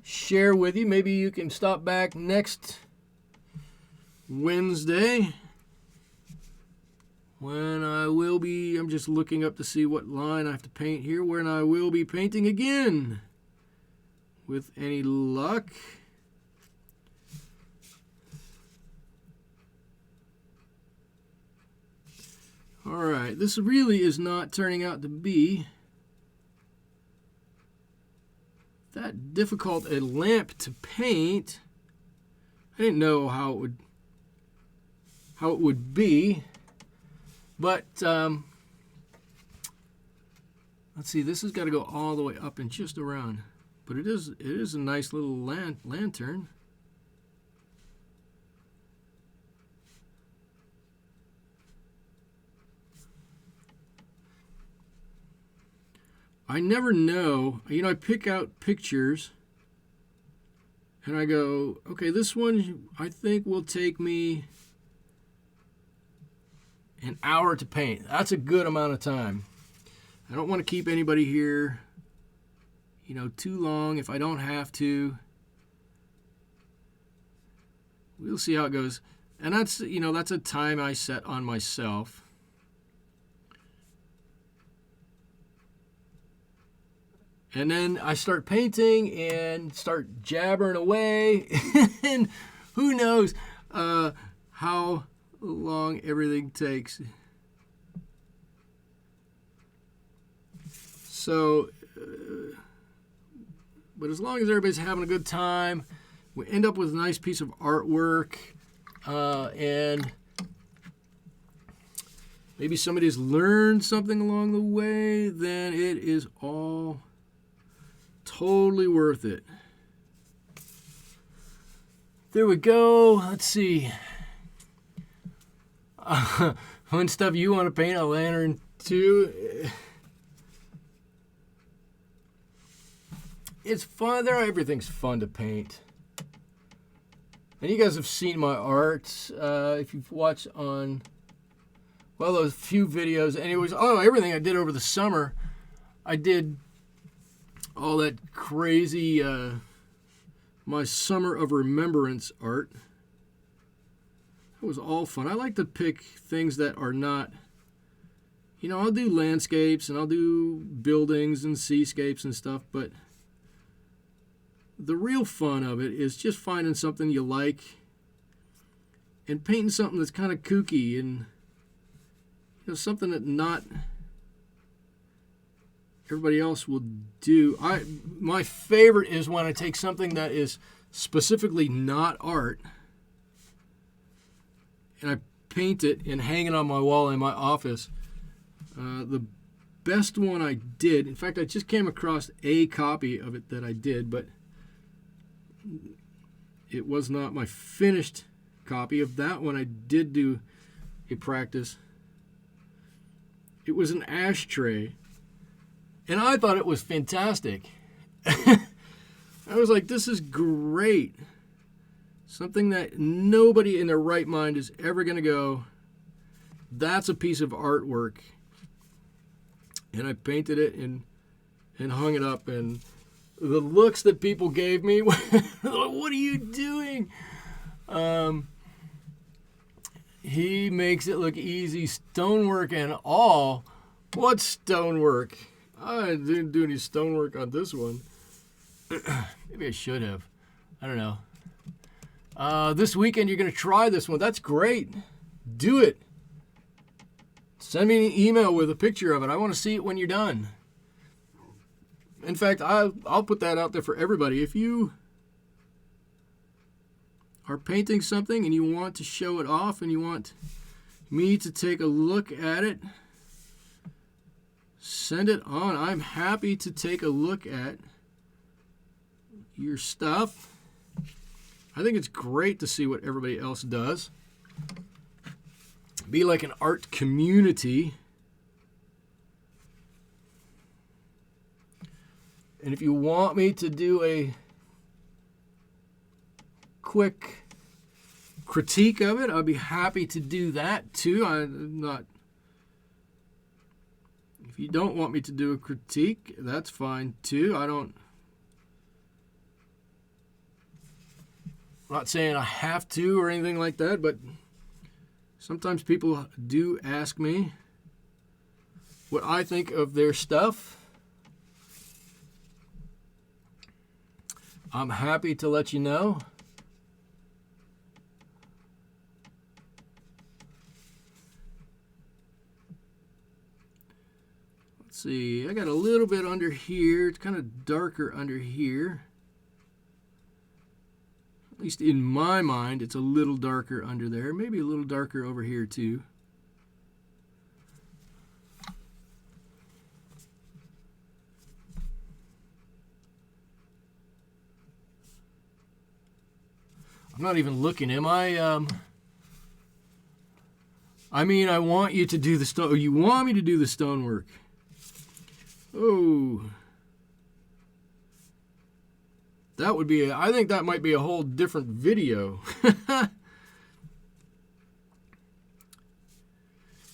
share with you. Maybe you can stop back next Wednesday when I will be, I'm just looking up to see what line I have to paint here, when I will be painting again with any luck. All right, this really is not turning out to be that difficult a lamp to paint. I didn't know how it would be, but let's see. This has got to go all the way up and just around, but it is a nice little lantern. I never know. I pick out pictures and I go, okay, this one I think will take me an hour to paint. That's a good amount of time. I don't want to keep anybody here, too long if I don't have to. We'll see how it goes. And that's a time I set on myself. And then I start painting and start jabbering away. And who knows how long everything takes. So, but as long as everybody's having a good time, we end up with a nice piece of artwork. And maybe somebody's learned something along the way, then it is all totally worth it. There we go. Let's see. Fun stuff. You want to paint a lantern too? It's fun. Everything's fun to paint. And you guys have seen my art. If you've watched on, those few videos. Anyways, everything I did over the summer. I did all that crazy, my Summer of Remembrance art. It was all fun. I like to pick things that are not, I'll do landscapes and I'll do buildings and seascapes and stuff, but the real fun of it is just finding something you like and painting something that's kind of kooky and, something that not everybody else will do. My favorite is when I take something that is specifically not art and I paint it and hang it on my wall in my office. The best one I did, in fact, I just came across a copy of it that I did, but it was not my finished copy of that one. I did do a practice. It was an ashtray, and I thought it was fantastic. I was like, this is great. Something that nobody in their right mind is ever going to go, that's a piece of artwork. And I painted it and hung it up, and the looks that people gave me, what are you doing? He makes it look easy, stonework and all. What stonework? I didn't do any stonework on this one. Maybe I should have. I don't know. This weekend you're going to try this one. That's great. Do it. Send me an email with a picture of it. I want to see it when you're done. In fact, I'll put that out there for everybody. If you are painting something and you want to show it off and you want me to take a look at it, send it on. I'm happy to take a look at your stuff. I think it's great to see what everybody else does. Be like an art community. And if you want me to do a quick critique of it, I'd be happy to do that too. I'm not. If you don't want me to do a critique, that's fine too. I'm not saying I have to or anything like that, but sometimes people do ask me what I think of their stuff. I'm happy to let you know. Let's see, I got a little bit under here. It's kind of darker under here. At least in my mind, it's a little darker under there. Maybe a little darker over here too. I'm not even looking, am I? I mean, I want you to do the stone. You want me to do the stonework? Oh. That would be, I think that might be a whole different video.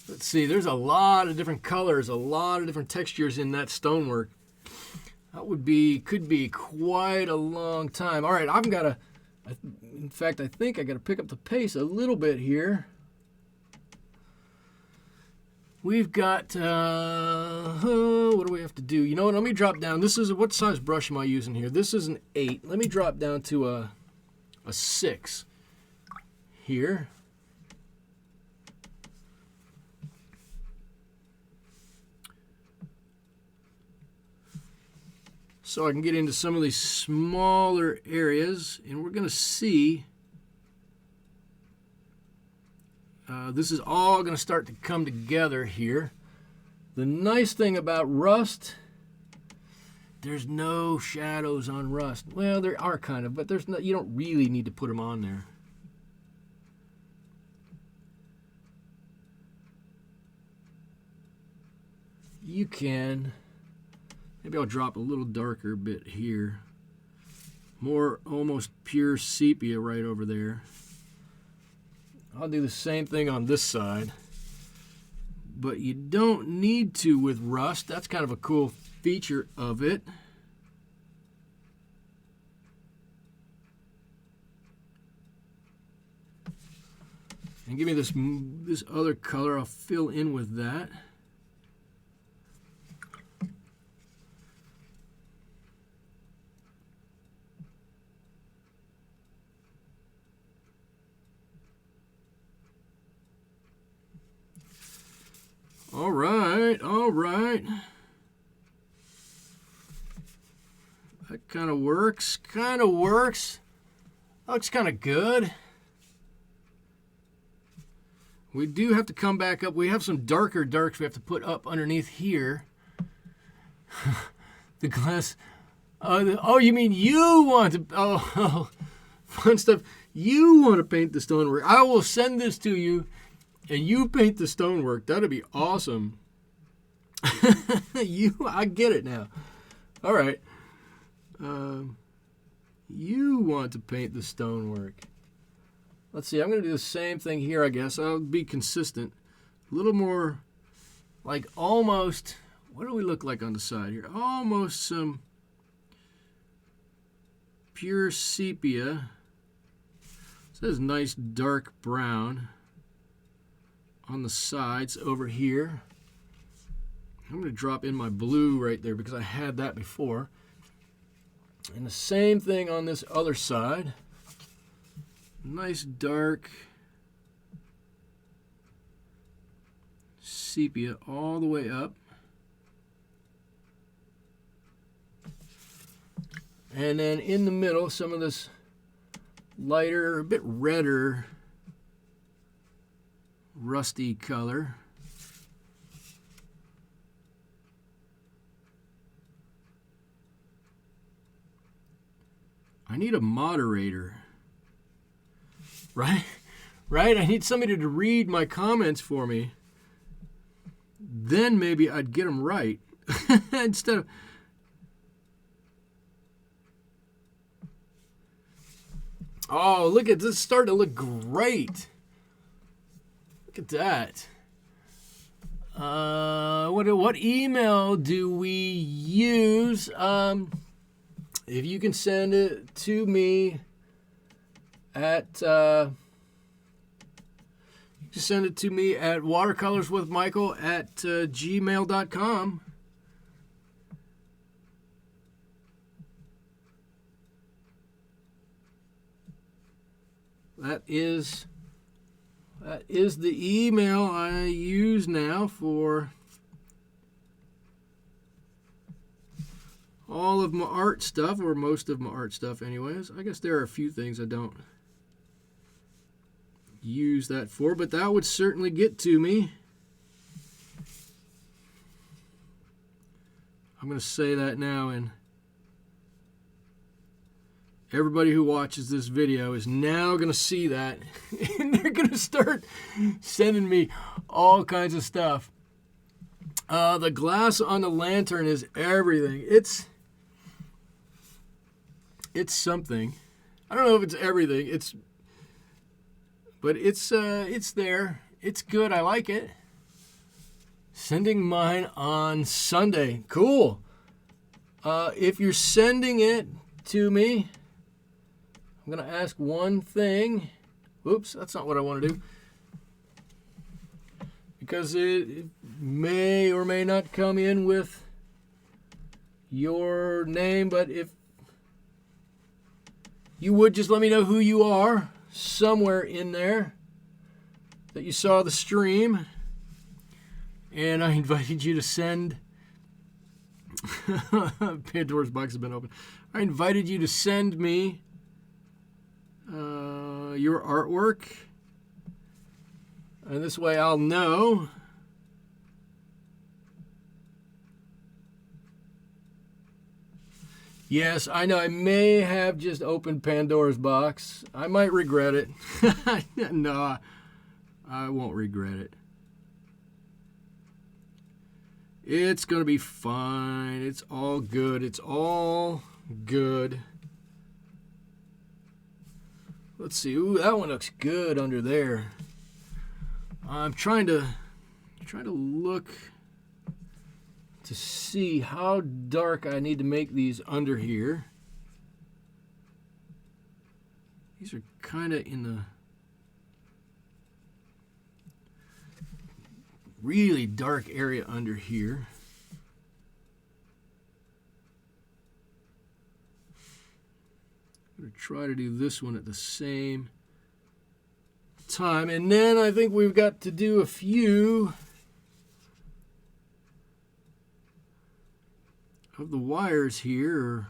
Let's see, there's a lot of different colors, a lot of different textures in that stonework. That could be quite a long time. All right, I've got to, in fact, I think I got to pick up the pace a little bit here. We've got, what do we have to do? You know what, let me drop down. What size brush am I using here? This is an 8. Let me drop down to a 6 here. So I can get into some of these smaller areas, and we're going to see. This is all going to start to come together here. The nice thing about rust, there's no shadows on rust. Well, there are kind of, but you don't really need to put them on there. You can. Maybe I'll drop a little darker bit here. More almost pure sepia right over there. I'll do the same thing on this side. But you don't need to with rust. That's kind of a cool feature of it. And give me this other color. I'll fill in with that. All right, all right. kind of works. Kind of works. Looks kind of good. We do have to come back up. We have some darker darks we have to put up underneath here. The glass. Oh, you mean you want to? Oh, fun stuff. You want to paint the stonework. I will send this to you, and you paint the stonework. That'd be awesome. I get it now. All right. You want to paint the stonework. Let's see. I'm going to do the same thing here, I guess. I'll be consistent. A little more, like almost. What do we look like on the side here? Almost some pure sepia. This is nice dark brown on the sides over here. I'm going to drop in my blue right there because I had that before. And the same thing on this other side. Nice dark sepia all the way up. And then in the middle, some of this lighter, a bit redder, rusty color. I need a moderator. Right? Right? I need somebody to read my comments for me. Then maybe I'd get them right. Instead of... Oh, look at this. It's starting to look great. Look at that. What email do we use? If you can send it to me at watercolorswithmichael@gmail.com. That is the email I use now for all of my art stuff, or most of my art stuff anyways. I guess there are a few things I don't use that for, but that would certainly get to me. I'm going to say that now, and everybody who watches this video is now going to see that, and they're going to start sending me all kinds of stuff. The glass on the lantern is everything. It's something. I don't know if it's everything. But it's there. It's good. I like it. Sending mine on Sunday. Cool. If you're sending it to me, I'm going to ask one thing. Oops, that's not what I want to do. Because it may or may not come in with your name, but if you would just let me know who you are somewhere in there, that you saw the stream, and I invited you to send. Pandora's box has been open. I invited you to send me your artwork, and this way I'll know. Yes, I know I may have just opened Pandora's box. I might regret it. No, I won't regret it. It's going to be fine. It's all good. It's all good. Let's see. Ooh, that one looks good under there. I'm trying to look to see how dark I need to make these under here. These are kind of in the really dark area under here. I'm going to try to do this one at the same time. And then I think we've got to do a few of the wires here.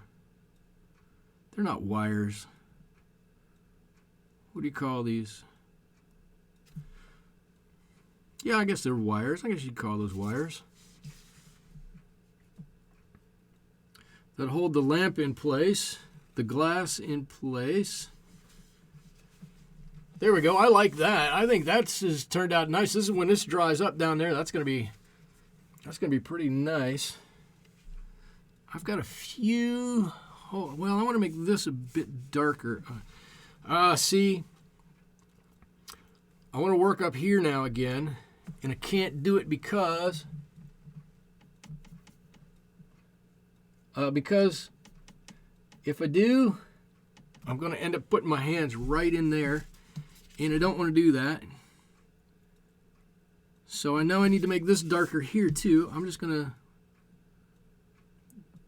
They're not wires. What do you call these? Yeah, I guess they're wires. I guess you'd call those wires. That hold the lamp in place, the glass in place. There we go. I like that. I think that's turned out nice. This is when this dries up down there. That's gonna be pretty nice. I've got a few. Oh, well, I want to make this a bit darker. See, I want to work up here now again, and I can't do it because if I do, I'm going to end up putting my hands right in there, and I don't want to do that. So I know I need to make this darker here too. I'm just going to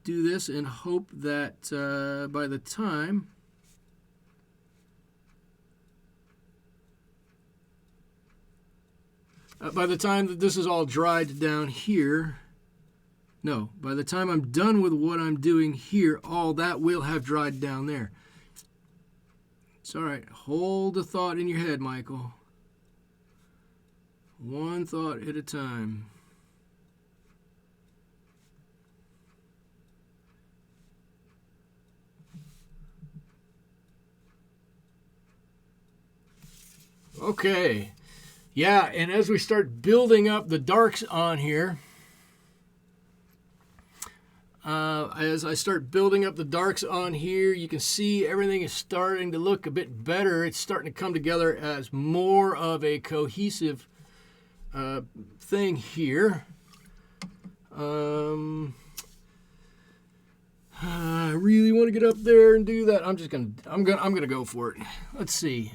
do this and hope that by the time that this is all dried down here, no, by the time I'm done with what I'm doing here, all that will have dried down there. It's all right. Hold the thought in your head, Michael. One thought at a time. Okay. Yeah, and as we start building up the darks on here, as I start building up the darks on here, you can see everything is starting to look a bit better. It's starting to come together as more of a cohesive thing here. I really want to get up there and do that. I'm gonna go for it. Let's see.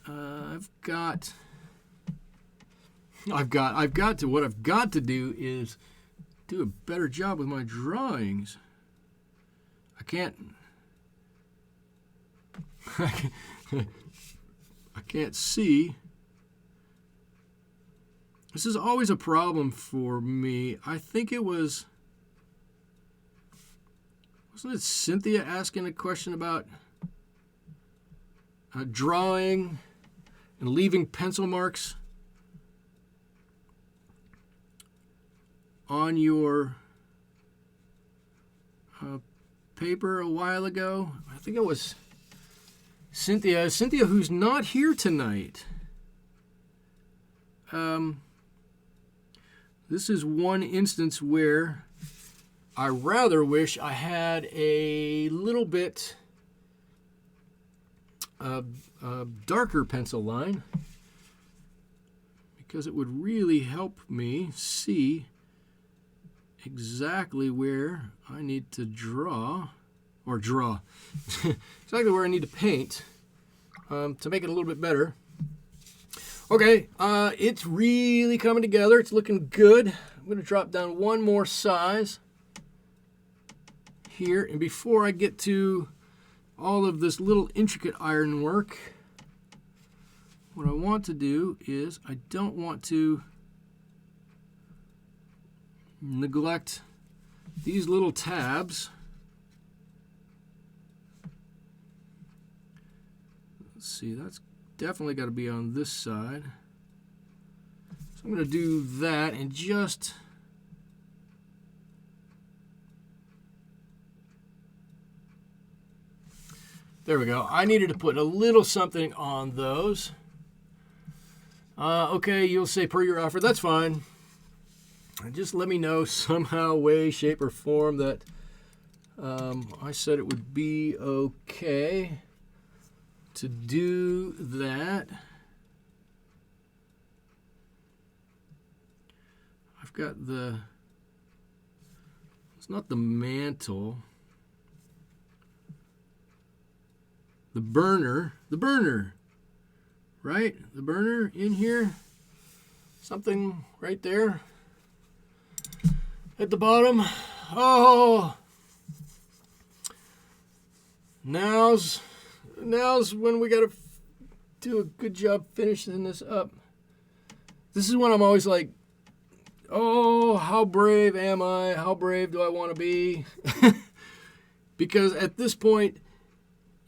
What I've got to do is do a better job with my drawings. I can't see. This is always a problem for me. I think wasn't it Cynthia asking a question about drawing and leaving pencil marks on your paper a while ago? I think it was Cynthia. Cynthia, who's not here tonight. This is one instance where I rather wish I had a little bit darker pencil line, because it would really help me see exactly where I need to exactly where I need to paint to make it a little bit better. Okay, it's really coming together. It's looking good. I'm going to drop down one more size here, and before I get to all of this little intricate ironwork, what I want to do is I don't want to neglect these little tabs. Let's see, that's definitely got to be on this side. So I'm going to do that and just there we go. I needed to put a little something on those. Okay, you'll say per your offer. That's fine. Just let me know somehow, way, shape, or form that I said it would be okay to do that. I've got it's not the mantle. The burner, right? The burner in here, something right there at the bottom. Oh, now's when we gotta do a good job finishing this up. This is when I'm always like, oh, how brave am I? How brave do I want to be? because at this point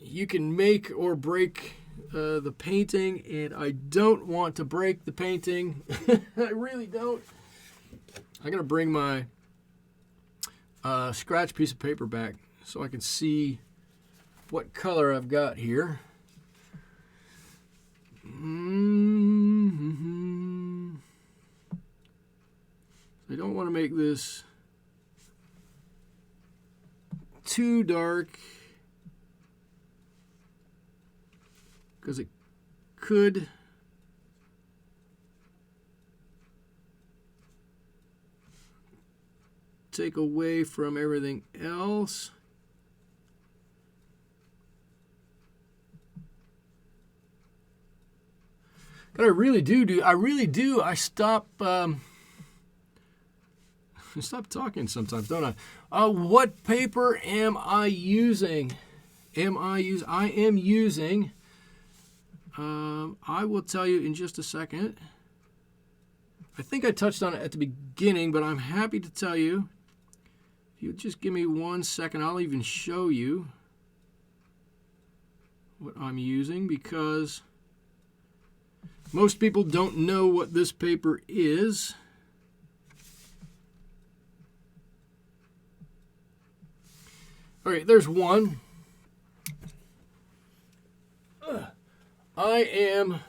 you can make or break the painting, and I don't want to break the painting. I really don't. I'm going to bring my scratch piece of paper back so I can see what color I've got here. I don't want to make this too dark because it could take away from everything else. But I really do. I stop talking sometimes, don't I? What paper am I using? I am using. I will tell you in just a second. I think I touched on it at the beginning, but I'm happy to tell you. If you just give me 1 second, I'll even show you what I'm using, because most people don't know what this paper is. All right, there's one. I am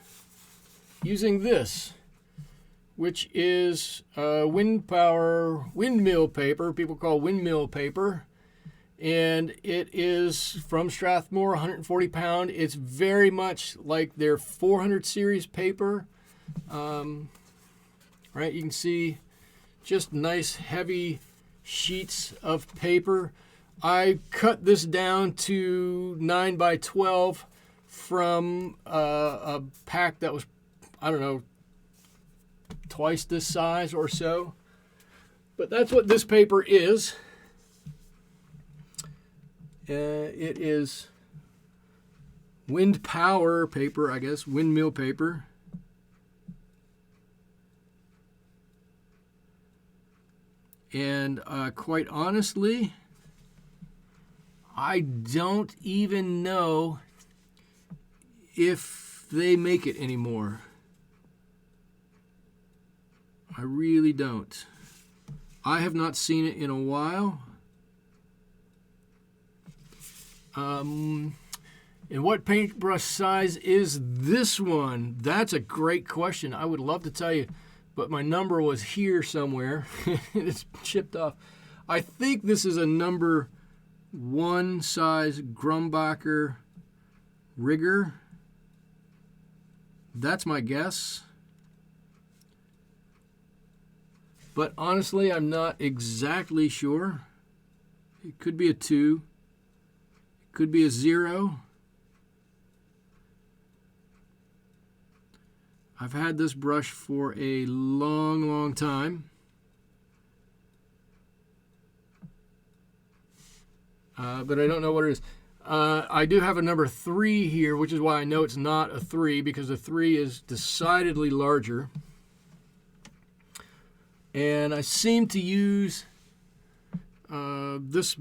using this, which is windmill paper. People call windmill paper. And it is from Strathmore, 140 pound. It's very much like their 400 series paper. Right, you can see just nice heavy sheets of paper. I cut this down to 9 by 12 from a pack that was, I don't know, twice this size or so. But that's what this paper is. It is wind power paper, I guess, windmill paper. And quite honestly, I don't even know if they make it anymore. I really don't. I have not seen it in a while. And what paintbrush size is this one? That's a great question. I would love to tell you, but my number was here somewhere. It's chipped off. I think this is a number 1 size Grumbacher rigger. That's my guess. But honestly, I'm not exactly sure. It could be a 2. It could be a 0. I've had this brush for a long, long time. But I don't know what it is. I do have a number 3 here, which is why I know it's not a 3, because the 3 is decidedly larger. And I seem to use this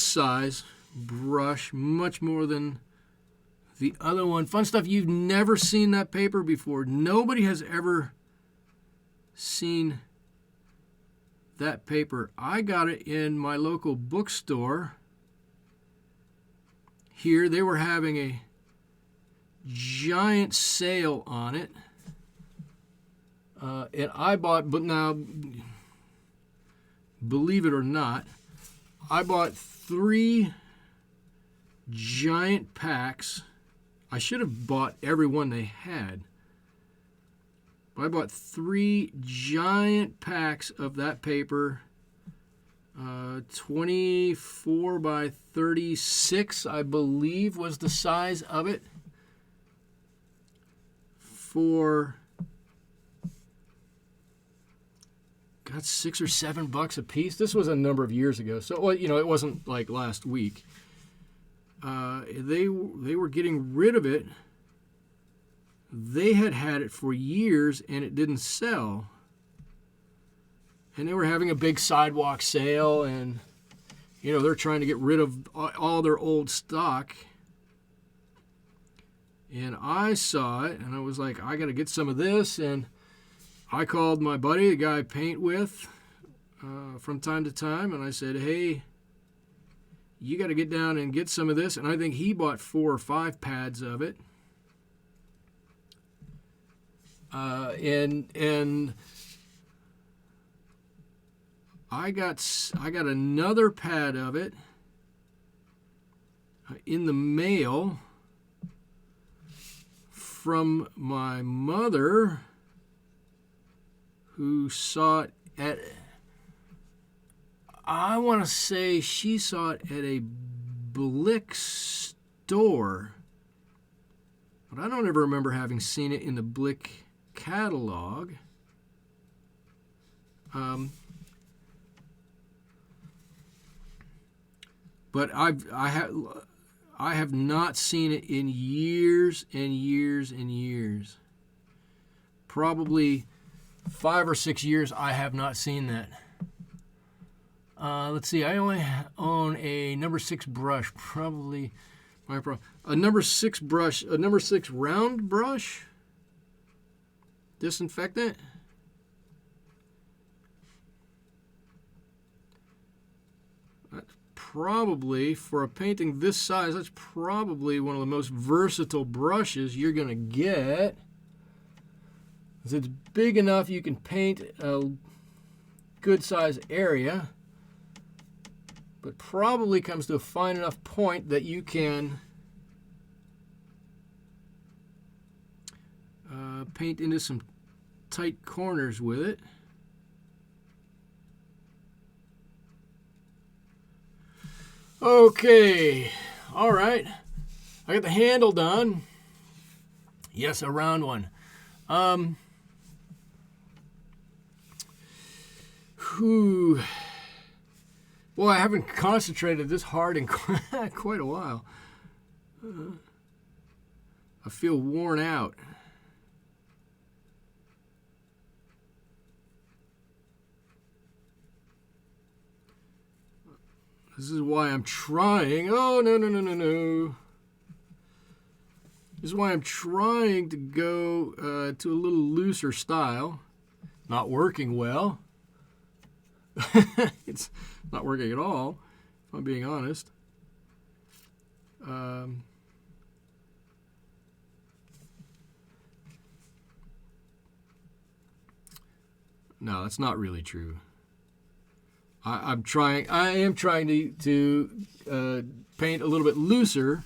size brush much more than the other one. Fun stuff, you've never seen that paper before. Nobody has ever seen that paper. I got it in my local bookstore. Here, they were having a giant sale on it. And I bought, but now, believe it or not, I bought 3 giant packs. I should have bought every one they had. But I bought 3 giant packs of that paper. 24 by 36, I believe, was the size of it. For got $6 or $7 a piece. This was a number of years ago, so well, it wasn't like last week. They were getting rid of it. They had it for years and it didn't sell. And they were having a big sidewalk sale, and You know, they're trying to get rid of all their old stock. And I saw it, and I was like, I got to get some of this. And I called my buddy, the guy I paint with, from time to time, and I said, hey, you got to get down and get some of this. And I think he bought 4 or 5 pads of it. And I got another pad of it in the mail from my mother, who saw it at, I want to say she saw it at a Blick store, but I don't ever remember having seen it in the Blick catalog. But I have not seen it in years and years and years. Probably 5 or 6 years I have not seen that. Let's see, I only own a number 6 brush, probably a number 6 brush, a number 6 round brush, disinfectant. That's probably, for a painting this size, that's probably one of the most versatile brushes you're going to get. It's big enough you can paint a good size area, but probably comes to a fine enough point that you can paint into some tight corners with it. Okay, all right. I got the handle done. Yes, a round one. Well, I haven't concentrated this hard in quite a while. I feel worn out. This is why I'm trying. Oh, no. This is why I'm trying to go to a little looser style. Not working well. It's not working at all, if I'm being honest. No, that's not really true. I am trying to paint a little bit looser,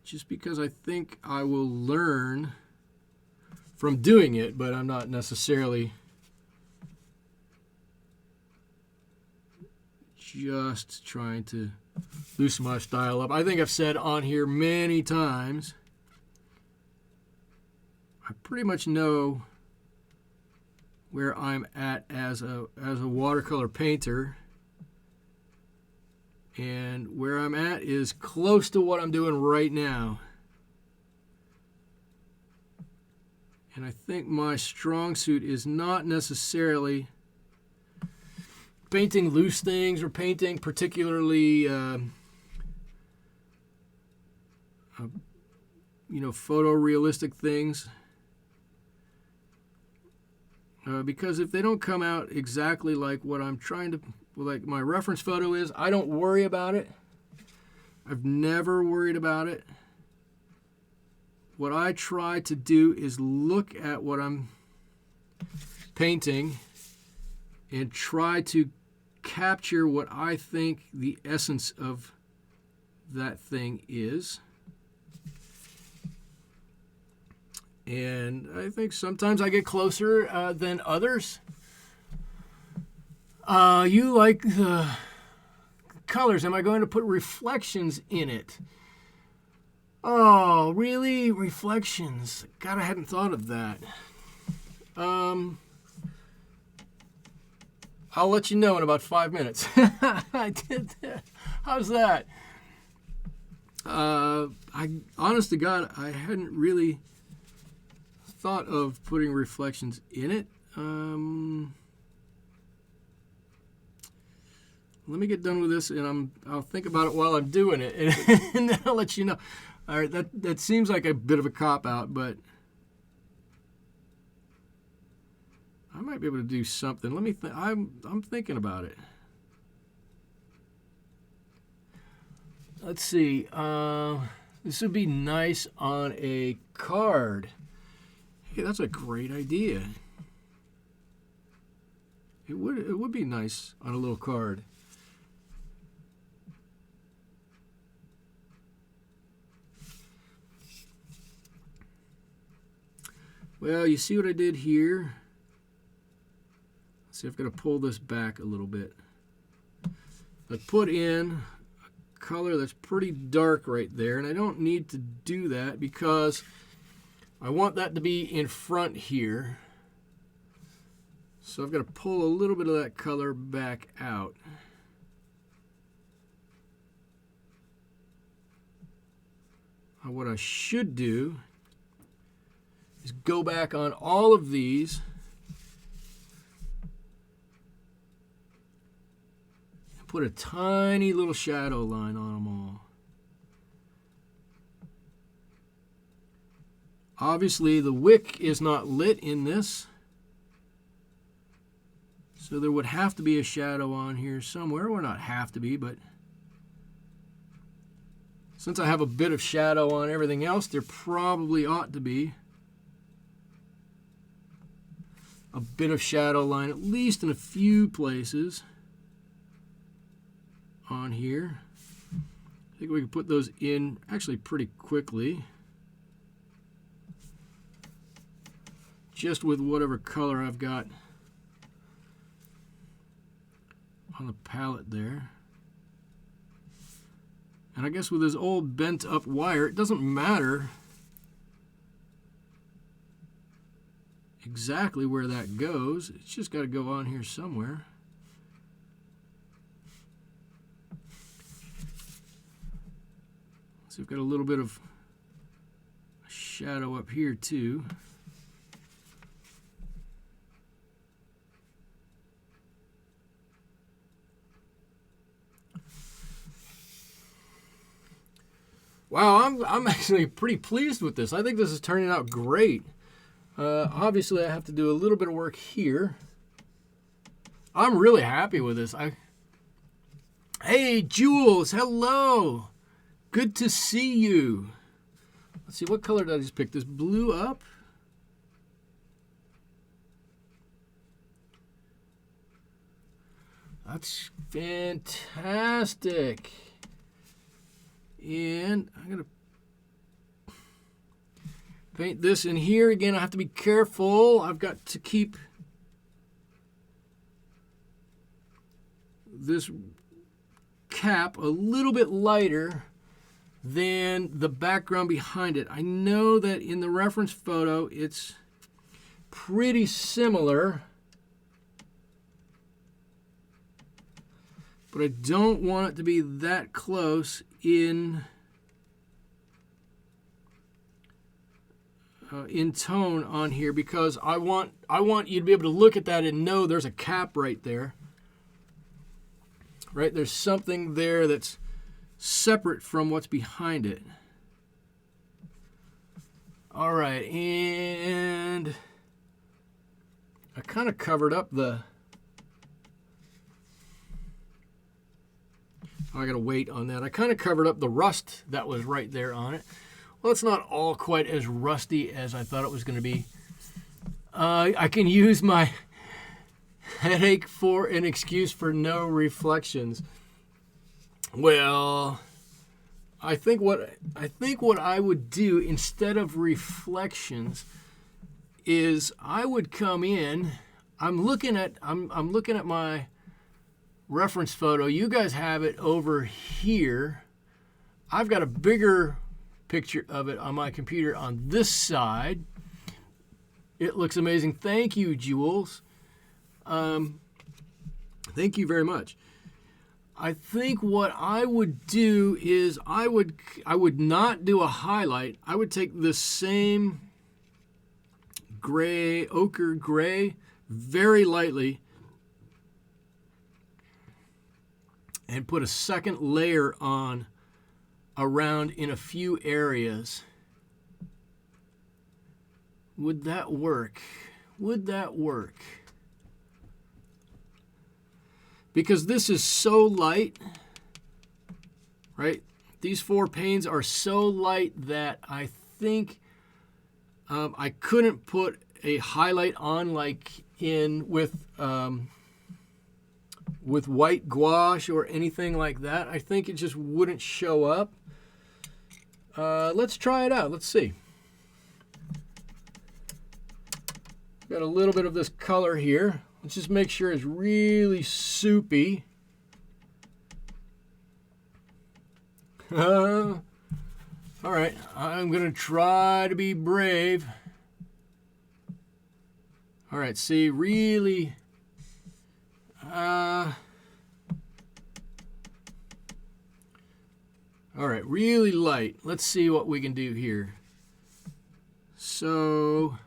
just because I think I will learn from doing it, but I'm not necessarily just trying to loosen my style up. I think I've said on here many times, I pretty much know where I'm at as a watercolor painter, and where I'm at is close to what I'm doing right now. And I think my strong suit is not necessarily painting loose things or painting particularly photorealistic things. Because if they don't come out exactly like what I'm trying to, like my reference photo is, I don't worry about it. I've never worried about it. What I try to do is look at what I'm painting and try to capture what I think the essence of that thing is. And I think sometimes I get closer than others. You like the colors. Am I going to put reflections in it? Oh, really? Reflections. God, I hadn't thought of that. I'll let you know in about 5 minutes. I did that. How's that? Honest to God, I hadn't really thought of putting reflections in it. let me get done with this, and I'll think about it while I'm doing it, and then I'll let you know. All right, that seems like a bit of a cop-out, but I might be able to do something. Let me I'm thinking about it. Let's see. This would be nice on a card. Hey, that's a great idea. It would be nice on a little card. Well, you see what I did here? Let's see, I've got to pull this back a little bit. I put in a color that's pretty dark right there, and I don't need to do that because I want that to be in front here. So I've got to pull a little bit of that color back out. Now what I should do is go back on all of these and put a tiny little shadow line on them all. Obviously the wick is not lit in this, so there would have to be a shadow on here somewhere. Or not have to be, but since I have a bit of shadow on everything else, there probably ought to be a bit of shadow line, at least in a few places on here. I think we can put those in actually pretty quickly, just with whatever color I've got on the palette there. And I guess with this old bent up wire, it doesn't matter exactly where that goes. It's just got to go on here somewhere. So we've got a little bit of shadow up here too. Wow, I'm actually pretty pleased with this. I think this is turning out great. Obviously, I have to do a little bit of work here. I'm really happy with this. Hey, Jules, hello. Good to see you. Let's see, what color did I just pick? This blue up? That's fantastic. And I'm going to paint this in here. Again, I have to be careful. I've got to keep this cap a little bit lighter than the background behind it. I know that in the reference photo it's pretty similar, but I don't want it to be that close in tone on here, because I want you to be able to look at that and know there's a cap right there. Right? There's something there that's separate from what's behind it. All right, and I kind of covered up the... I gotta wait on that. I kind of covered up the rust that was right there on it. Well, it's not all quite as rusty as I thought it was going to be. I can use my headache for an excuse for no reflections. Well, I think what I would do instead of reflections is I would come in. I'm looking at my reference photo. You guys have it over here. I've got a bigger picture of it on my computer on this side. It looks amazing. Thank you, Jules. Thank you very much. I think what I would do is I would not do a highlight. I would take the same gray, ochre gray, very lightly, and put a second layer on around in a few areas. Would that work? Would that work? Because this is so light, right? These 4 panes are so light that I think I couldn't put a highlight on like in with white gouache or anything like that. I think it just wouldn't show up. Let's try it out. Let's see. Got a little bit of this color here. Let's just make sure it's really soupy. All right, I'm going to try to be brave. All right, see, really... all right, really light. Let's see what we can do here. So...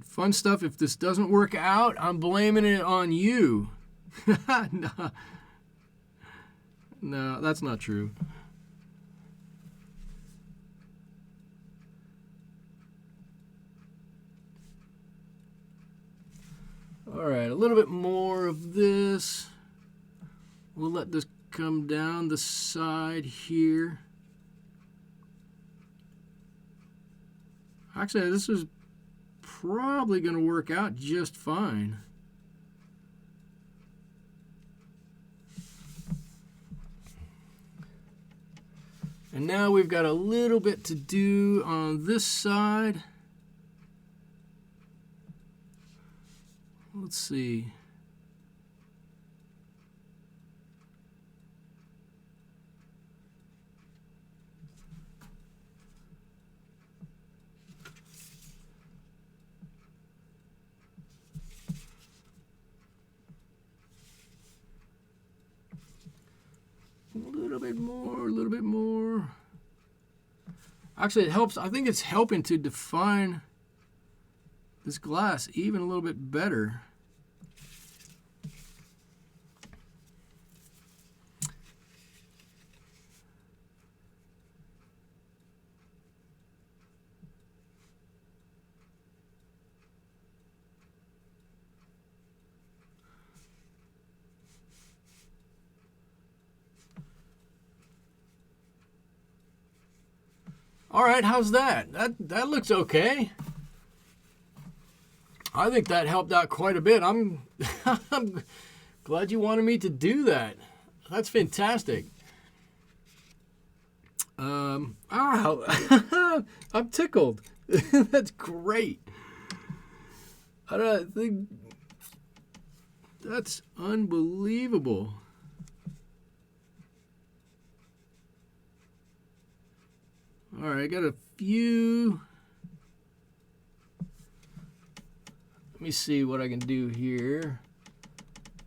fun stuff. If this doesn't work out, I'm blaming it on you. No, that's not true. All right, a little bit more of this. We'll let this come down the side here. Actually, this is probably going to work out just fine. And now we've got a little bit to do on this side. Let's see. A little bit more. Actually, it helps. I think it's helping to define this glass even a little bit better. All right, how's that? That looks okay. I think that helped out quite a bit. I'm glad you wanted me to do that. That's fantastic. Ow. I'm tickled. That's great. I think that's unbelievable. All right, I got a few. Let me see what I can do here.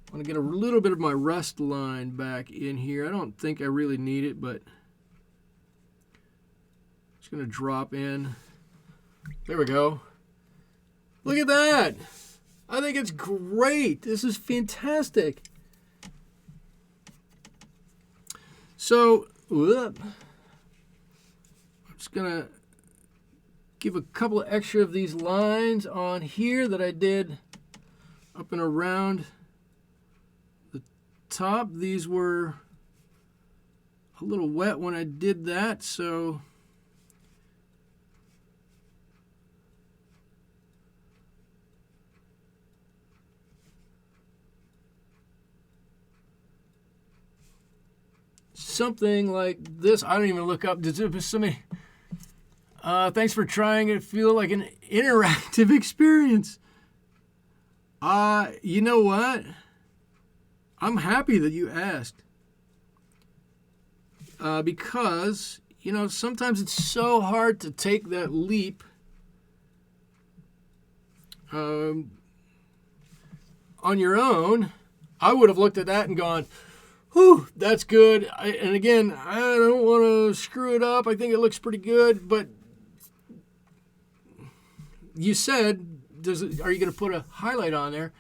I want to get a little bit of my rust line back in here. I don't think I really need it, but it's going to drop in. There we go. Look at that. I think it's great. This is fantastic. So, I'm just going to give a couple of extra of these lines on here that I did up and around the top. These were a little wet when I did that, so something like this. I don't even look up. There's somebody. Thanks for trying it. Feel like an interactive experience. You know what? I'm happy that you asked. Because, you know, sometimes it's so hard to take that leap on your own. I would have looked at that and gone, whew, that's good. And again, I don't want to screw it up. I think it looks pretty good, but you said are you going to put a highlight on there?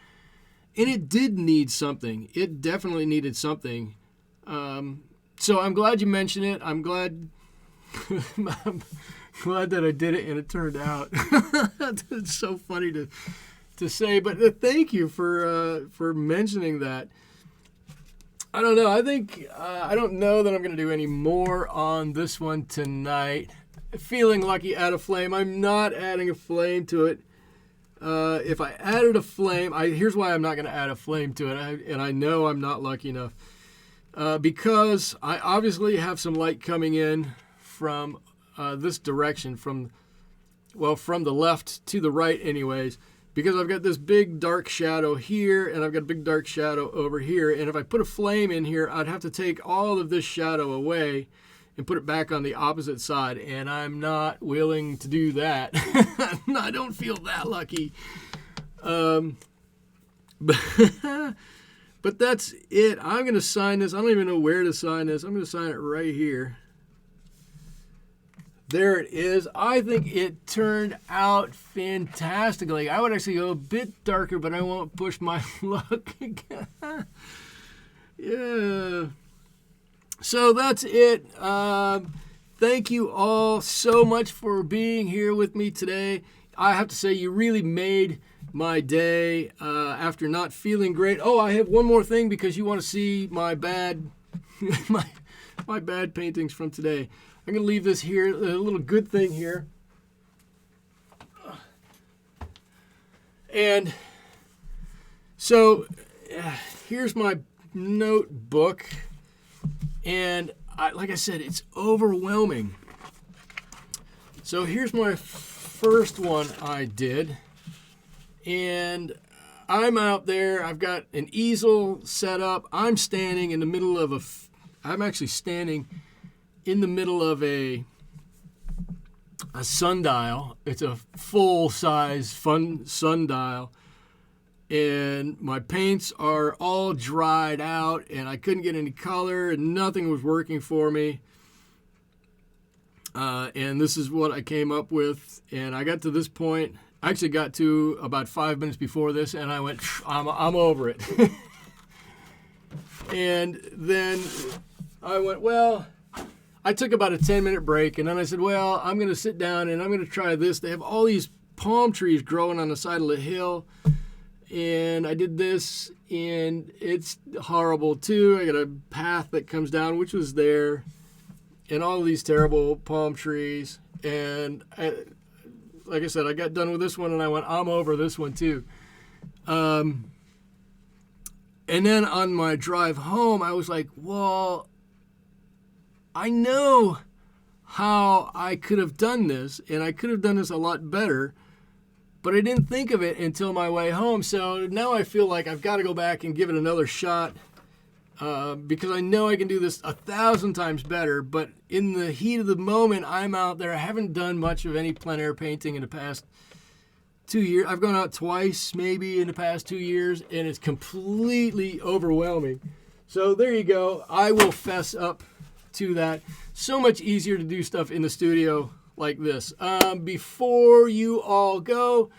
And it did need something. It definitely needed something. So I'm glad you mentioned it. I'm glad I'm glad that I did it and it turned out. It's so funny to say, but thank you for mentioning that. I don't know. I think I don't know that I'm going to do any more on this one tonight. Feeling lucky, add a flame. I'm not adding a flame to it. If I added a flame, here's why I'm not going to add a flame to it. And I know I'm not lucky enough because I obviously have some light coming in from this direction, from the left to the right, anyways. Because I've got this big dark shadow here, and I've got a big dark shadow over here. And if I put a flame in here, I'd have to take all of this shadow away and put it back on the opposite side. And I'm not willing to do that. I don't feel that lucky. But that's it. I'm going to sign this. I don't even know where to sign this. I'm going to sign it right here. There it is. I think it turned out fantastically. I would actually go a bit darker, but I won't push my luck. Yeah. So that's it. Thank you all so much for being here with me today. I have to say, you really made my day after not feeling great. Oh, I have one more thing because you want to see my bad my bad paintings from today. I'm going to leave this here, a little good thing here. And so here's my notebook. And like I said, it's overwhelming. So here's my first one I did. And I'm out there. I've got an easel set up. I'm standing in the middle of I'm actually standing in the middle of a sundial. It's a full-size fun sundial. And my paints are all dried out, and I couldn't get any color, and nothing was working for me. And this is what I came up with. And I got to this point. I actually got to about 5 minutes before this, and I went, I'm over it. And then I went, well, I took about a 10-minute break, and then I said, well, I'm going to sit down, and I'm going to try this. They have all these palm trees growing on the side of the hill, and I did this, and it's horrible, too. I got a path that comes down, which was there, and all these terrible palm trees, and like I said, I got done with this one, and I went, I'm over this one, too. And then on my drive home, I was like, well, I know how I could have done this, and I could have done this a lot better, but I didn't think of it until my way home. So now I feel like I've got to go back and give it another shot because I know I can do this 1,000 times better. But in the heat of the moment, I'm out there. I haven't done much of any plein air painting in the past 2 years. I've gone out twice maybe in the past 2 years, and it's completely overwhelming. So there you go. I will fess up to that. So much easier to do stuff in the studio like this. Before you all go,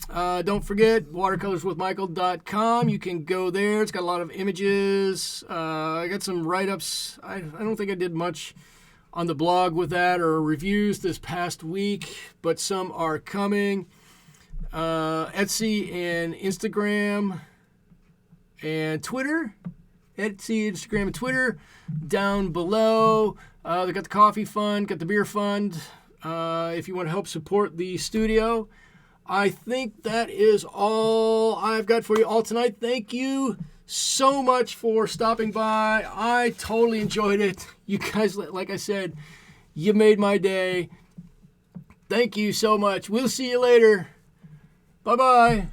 don't forget watercolorswithmichael.com. You can go there. It's got a lot of images. I got some write-ups. I don't think I did much on the blog with that or reviews this past week, but some are coming. Etsy and Instagram and Twitter. Etsy, Instagram, and Twitter down below. They got the coffee fund, got the beer fund. If you want to help support the studio, I think that is all I've got for you all tonight. Thank you so much for stopping by. I totally enjoyed it. You guys, like I said, you made my day. Thank you so much. We'll see you later. Bye-bye.